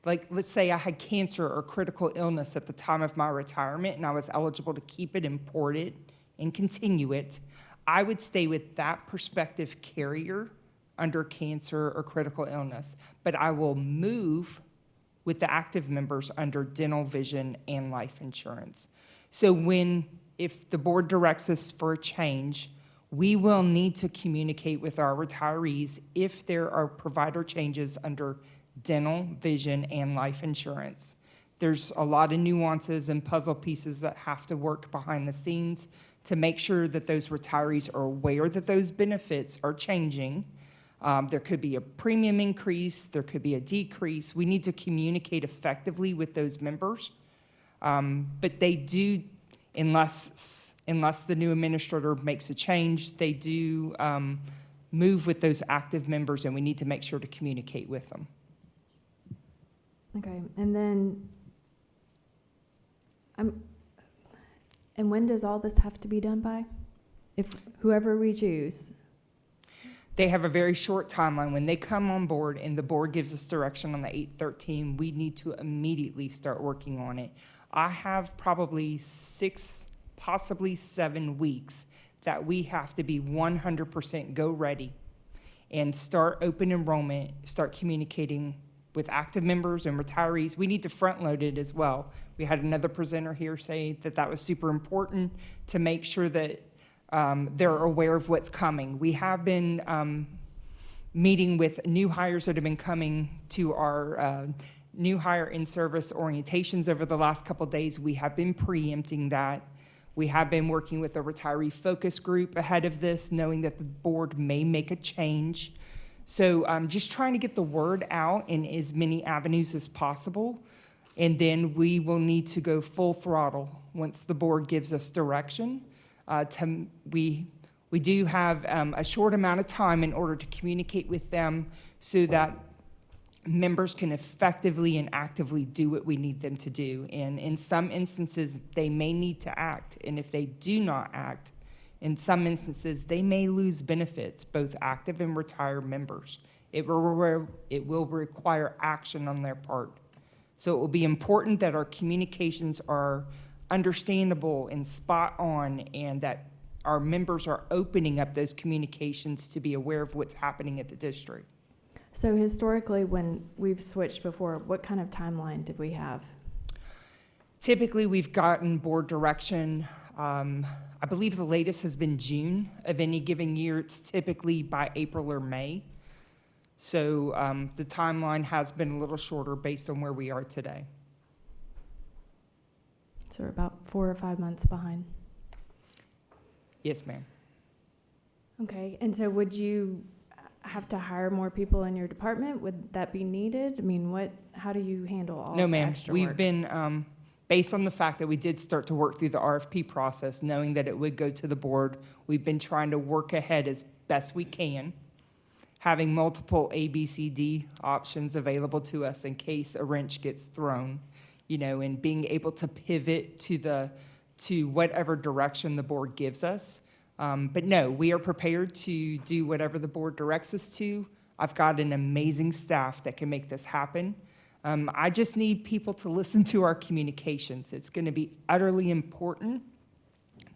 Like, let's say I had cancer or critical illness at the time of my retirement and I was eligible to keep it and port it and continue it. I would stay with that prospective carrier under cancer or critical illness, but I will move with the active members under dental, vision, and life insurance. So if the board directs us for a change, we will need to communicate with our retirees if there are provider changes under dental, vision, and life insurance. There's a lot of nuances and puzzle pieces that have to work behind the scenes to make sure that those retirees are aware that those benefits are changing. There could be a premium increase, there could be a decrease. We need to communicate effectively with those members. But they do, unless the new administrator makes a change, they do move with those active members, and we need to make sure to communicate with them. Okay, and then, and when does all this have to be done by? If whoever we choose? They have a very short timeline. When they come on board and the board gives us direction on the 8/13, we need to immediately start working on it. I have probably 6, possibly 7 weeks that we have to be 100% go ready and start open enrollment, start communicating with active members and retirees. We need to front load it as well. We had another presenter here say that that was super important to make sure that they're aware of what's coming. We have been meeting with new hires that have been coming to our new hire in-service orientations over the last couple of days. We have been preempting that. We have been working with a retiree focus group ahead of this, knowing that the board may make a change. So just trying to get the word out in as many avenues as possible. And then we will need to go full throttle once the board gives us direction. We do have a short amount of time in order to communicate with them so that members can effectively and actively do what we need them to do. And in some instances, they may need to act. And if they do not act, in some instances, they may lose benefits, both active and retired members. It will require action on their part. So it will be important that our communications are understandable and spot on, and that our members are opening up those communications to be aware of what's happening at the district. So historically, when we've switched before, what kind of timeline did we have? Typically, we've gotten board direction. I believe the latest has been June of any given year. It's typically by April or May. So the timeline has been a little shorter based on where we are today. So we're about 4 or 5 months behind. Yes, ma'am. Okay, and so would you have to hire more people in your department? Would that be needed? I mean, how do you handle all No, the ma'am. extra We've work? been, based on the fact that we did start to work through the RFP process, knowing that it would go to the board, we've been trying to work ahead as best we can, having multiple A, B, C, D options available to us in case a wrench gets thrown, and being able to pivot to whatever direction the board gives us. But no, we are prepared to do whatever the board directs us to. I've got an amazing staff that can make this happen. I just need people to listen to our communications. It's going to be utterly important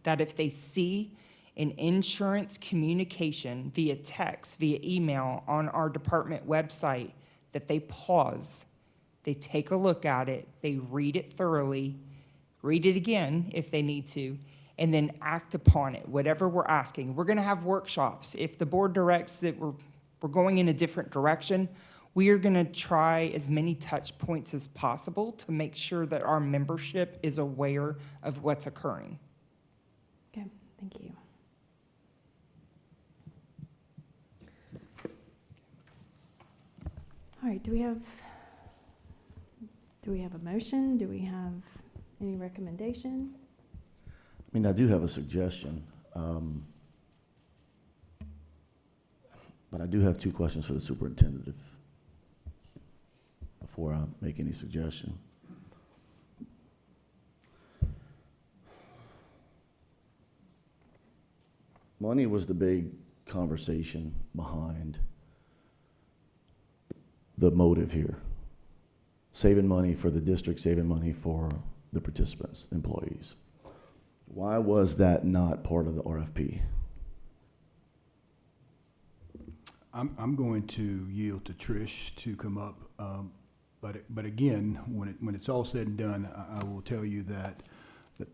that if they see an insurance communication via text, via email on our department website, that they pause, they take a look at it, they read it thoroughly, read it again if they need to, and then act upon it, whatever we're asking. We're going to have workshops. If the board directs that we're going in a different direction. We are going to try as many touch points as possible to make sure that our membership is aware of what's occurring. Okay, thank you. All right, do we have a motion? Do we have any recommendation? I mean, I do have a suggestion, but I do have 2 questions for the superintendent before I make any suggestion. Money was the big conversation behind the motive here. Saving money for the district, saving money for the participants, employees. Why was that not part of the RFP? I'm going to yield to Trish to come up, but again, when it's all said and done, I will tell you that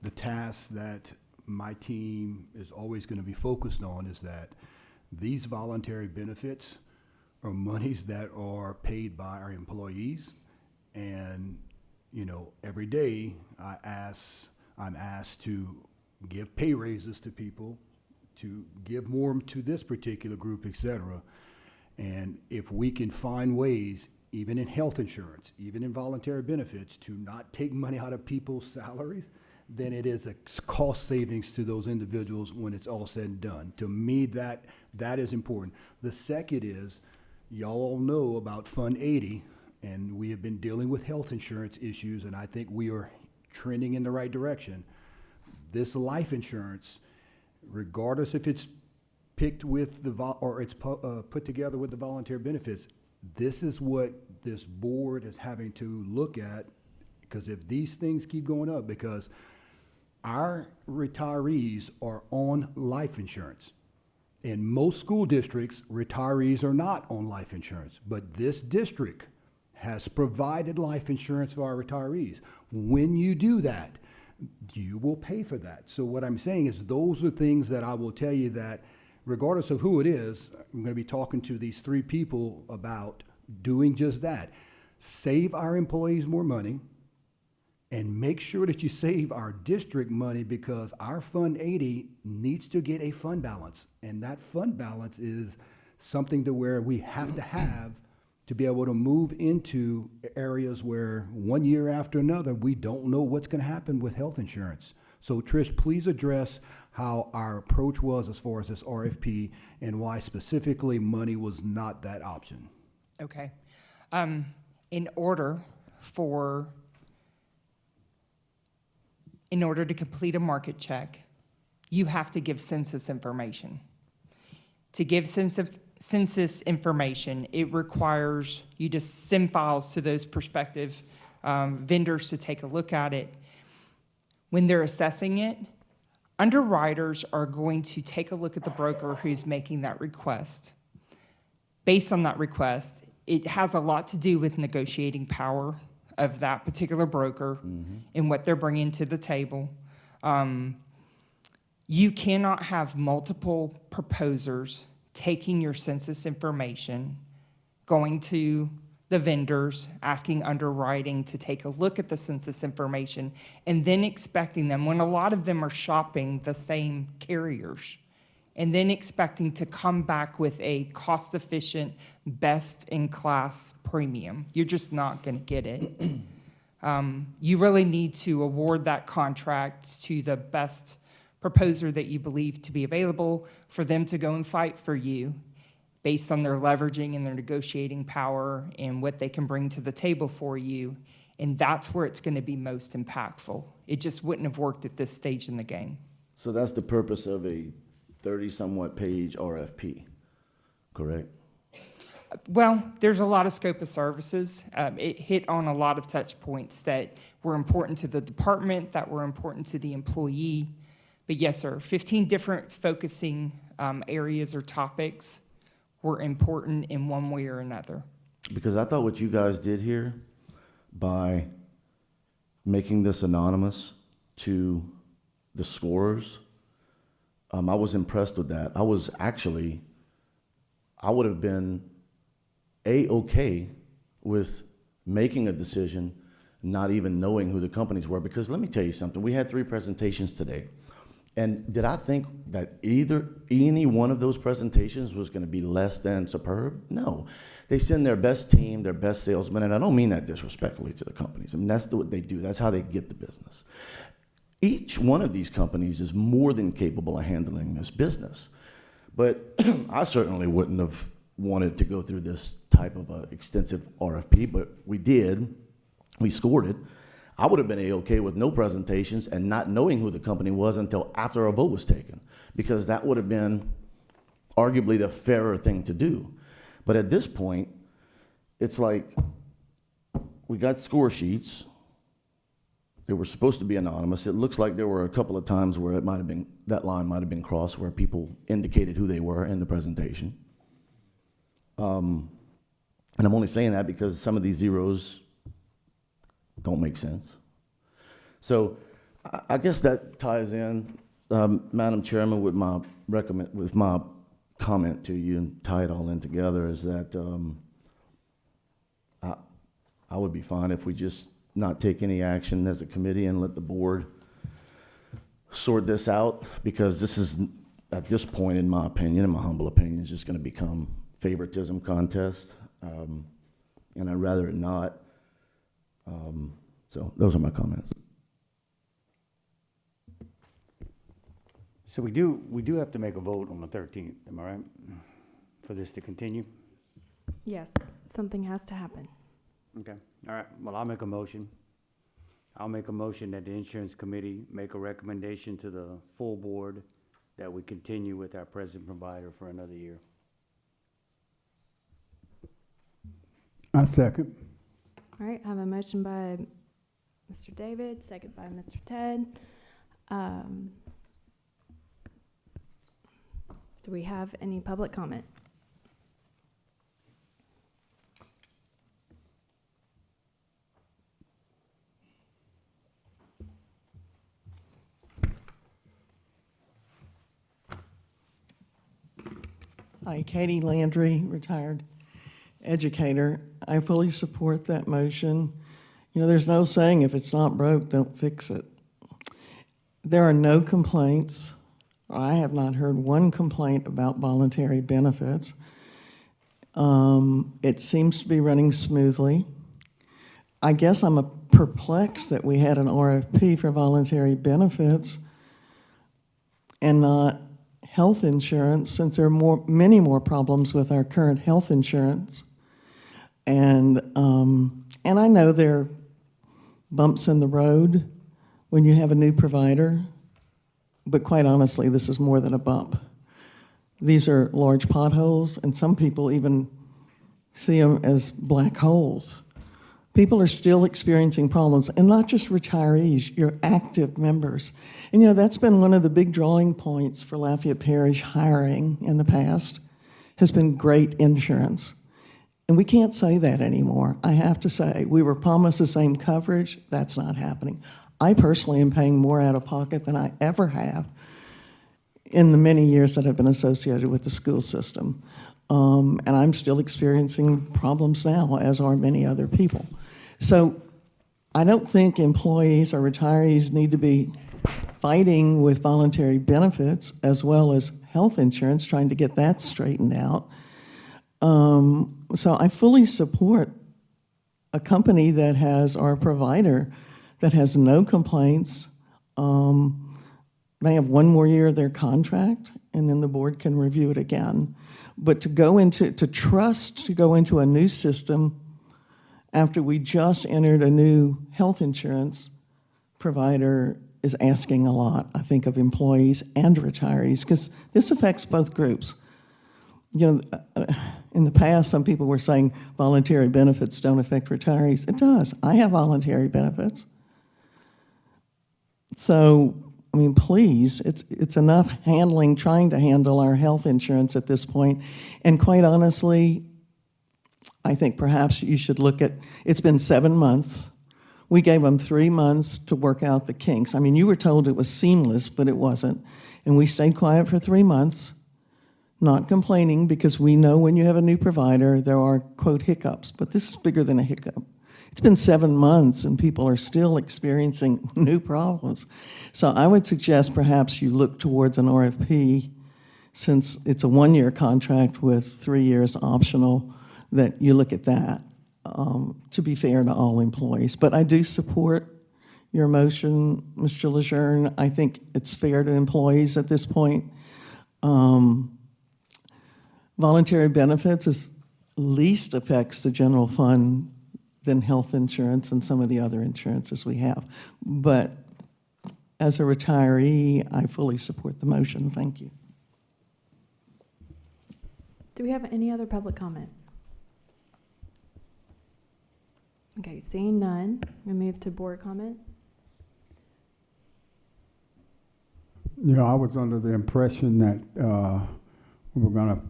the task that my team is always going to be focused on is that these voluntary benefits are monies that are paid by our employees, and every day I'm asked to give pay raises to people, to give more to this particular group, etc. And if we can find ways, even in health insurance, even in voluntary benefits, to not take money out of people's salaries, then it is a cost savings to those individuals when it's all said and done. To me, that is important. The second is, y'all all know about Fund 80, and we have been dealing with health insurance issues, and I think we are trending in the right direction. This life insurance, regardless if it's picked with or it's put together with the voluntary benefits, this is what this board is having to look at, because if these things keep going up, because our retirees are on life insurance. In most school districts, retirees are not on life insurance, but this district has provided life insurance for our retirees. When you do that, you will pay for that. So what I'm saying is those are things that I will tell you that regardless of who it is, I'm going to be talking to these 3 people about doing just that. Save our employees more money, and make sure that you save our district money, because our Fund 80 needs to get a fund balance. And that fund balance is something to where we have to be able to move into areas where 1 year after another, we don't know what's going to happen with health insurance. So Trish, please address how our approach was as far as this RFP and why specifically money was not that option. Okay. In order to complete a market check, you have to give census information. To give census information, it requires you to send files to those prospective vendors to take a look at it. When they're assessing it, underwriters are going to take a look at the broker who's making that request. Based on that request, it has a lot to do with negotiating power of that particular broker and what they're bringing to the table. You cannot have multiple proposers taking your census information, going to the vendors, asking underwriting to take a look at the census information, and then expecting them, when a lot of them are shopping the same carriers, and then expecting to come back with a cost-efficient, best-in-class premium. You're just not going to get it. You really need to award that contract to the best proposer that you believe to be available for them to go and fight for you based on their leveraging and their negotiating power and what they can bring to the table for you. And that's where it's going to be most impactful. It just wouldn't have worked at this stage in the game. So that's the purpose of a 30-somewhat page RFP, correct? Well, there's a lot of scope of services. It hit on a lot of touch points that were important to the department, that were important to the employee. But yes, sir, 15 different focusing areas or topics were important in one way or another. Because I thought what you guys did here by making this anonymous to the scorers, I was impressed with that. I would have been A-okay with making a decision, not even knowing who the companies were. Because let me tell you something, we had 3 presentations today. And did I think that any one of those presentations was gonna be less than superb? No. They send their best team, their best salesmen, and I don't mean that disrespectfully to the companies. I mean, that's what they do. That's how they get the business. Each one of these companies is more than capable of handling this business. But I certainly wouldn't have wanted to go through this type of extensive RFP, but we did. We scored it. I would have been A-okay with no presentations and not knowing who the company was until after a vote was taken, because that would have been arguably the fairer thing to do. But at this point, it's like we got score sheets. They were supposed to be anonymous. It looks like there were a couple of times where it might have been, that line might have been crossed, where people indicated who they were in the presentation. And I'm only saying that because some of these zeros don't make sense. So I guess that ties in, Madam Chairman, with my comment to you and tie it all in together, is that I would be fine if we just not take any action as a committee and let the board sort this out, because this is, at this point, in my opinion, in my humble opinion, is just going to become favoritism contest, and I'd rather it not. So those are my comments. So we do have to make a vote on the 13th, am I right? For this to continue? Yes, something has to happen. Okay, all right, well, I'll make a motion. I'll make a motion that the insurance committee make a recommendation to the full board that we continue with our present provider for another year. I second. All right, I have a motion by Mr. David, second by Mr. Ted. Do we have any public comment? Hi, Katie Landry, retired educator. I fully support that motion. You know, there's no saying if it's not broke, don't fix it. There are no complaints. I have not heard one complaint about voluntary benefits. It seems to be running smoothly. I guess I'm perplexed that we had an RFP for voluntary benefits and not health insurance, since there are many more problems with our current health insurance. And I know there are bumps in the road when you have a new provider, but quite honestly, this is more than a bump. These are large potholes, and some people even see them as black holes. People are still experiencing problems, and not just retirees, your active members. And you know, that's been one of the big drawing points for Lafayette Parish hiring in the past, has been great insurance. And we can't say that anymore. I have to say, we were promised the same coverage. That's not happening. I personally am paying more out of pocket than I ever have in the many years that I've been associated with the school system. And I'm still experiencing problems now, as are many other people. So I don't think employees or retirees need to be fighting with voluntary benefits as well as health insurance, trying to get that straightened out. So I fully support a company that has, or a provider that has no complaints. They have one more year of their contract, and then the board can review it again. But to go into a new system after we just entered a new health insurance provider is asking a lot, I think, of employees and retirees, because this affects both groups. You know, in the past, some people were saying voluntary benefits don't affect retirees. It does. I have voluntary benefits. So, I mean, please, it's enough trying to handle our health insurance at this point. And quite honestly, I think perhaps you should look at, it's been 7 months. We gave them 3 months to work out the kinks. I mean, you were told it was seamless, but it wasn't. And we stayed quiet for 3 months not complaining, because we know when you have a new provider, there are, quote, hiccups, but this is bigger than a hiccup. It's been 7 months and people are still experiencing new problems. So I would suggest perhaps you look towards an RFP, since it's a 1-year contract with 3 years optional, that you look at that, to be fair to all employees. But I do support your motion, Mr. Lejeune. I think it's fair to employees at this point. Voluntary benefits is least affects the general fund than health insurance and some of the other insurances we have. But as a retiree, I fully support the motion. Thank you. Do we have any other public comment? Okay, seeing none, we move to board comment. You know, I was under the impression that we were going to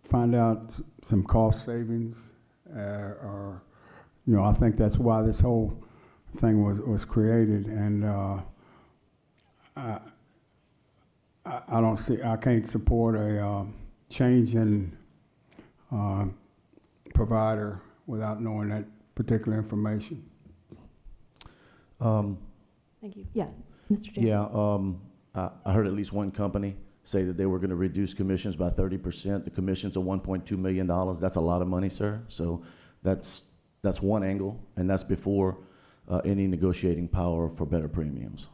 find out some cost savings, or, you know, I think that's why this whole thing was created, and I don't see, I can't support a change in provider without knowing that particular information. Thank you. Yeah, Mr. James. Yeah, I heard at least one company say that they were going to reduce commissions by 30%. The commissions are $1.2 million. That's a lot of money, sir. So that's one angle, and that's before any negotiating power for better premiums.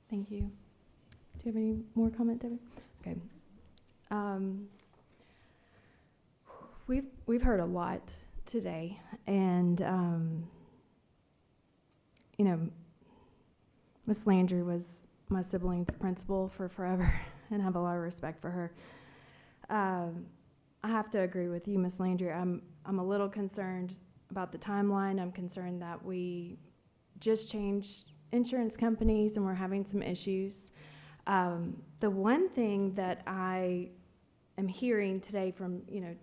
Thank you. Do you have any more comment, David? Okay. We've heard a lot today, and you know, Miss Landry was my sibling's principal for forever, and I have a lot of respect for her. I have to agree with you, Miss Landry. I'm a little concerned about the timeline. I'm concerned that we just changed insurance companies and we're having some issues. The one thing that I am hearing today from, you know,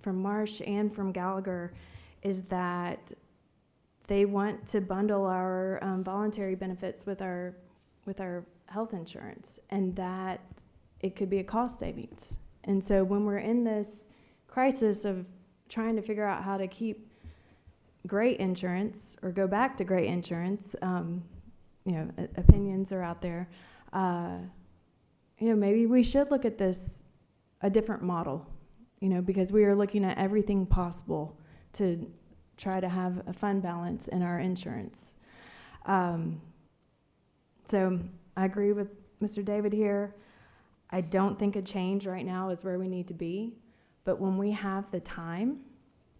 from Marsh and from Gallagher is that they want to bundle our voluntary benefits with our health insurance, and that it could be a cost savings. And so when we're in this crisis of trying to figure out how to keep great insurance or go back to great insurance, you know, opinions are out there. You know, maybe we should look at this a different model, you know, because we are looking at everything possible to try to have a fund balance in our insurance. So I agree with Mr. David here. I don't think a change right now is where we need to be, but when we have the time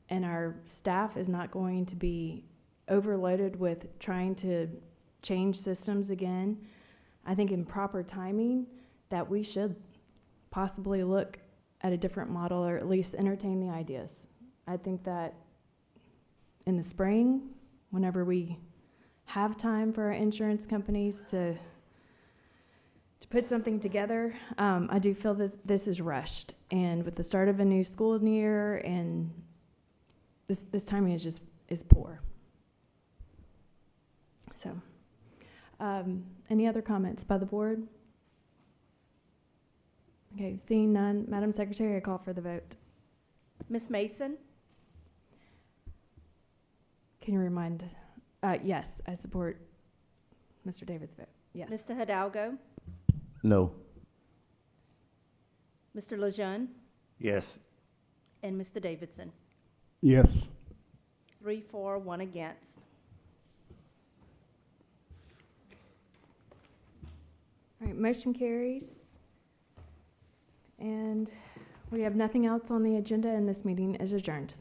and our staff is not going to be overloaded with trying to change systems again, I think in proper timing that we should possibly look at a different model, or at least entertain the ideas. I think that in the spring, whenever we have time for our insurance companies to put something together, I do feel that this is rushed. And with the start of a new school year, and this timing is poor. So, any other comments by the board? Okay, seeing none, Madam Secretary, I call for the vote. Ms. Mason? Can you remind? Yes, I support Mr. David's vote. Yes. Mr. Hidalgo? No. Mr. Lejeune? Yes. And Mr. Davidson? Yes. 3 for, 1 against. All right, motion carries. And we have nothing else on the agenda, and this meeting is adjourned.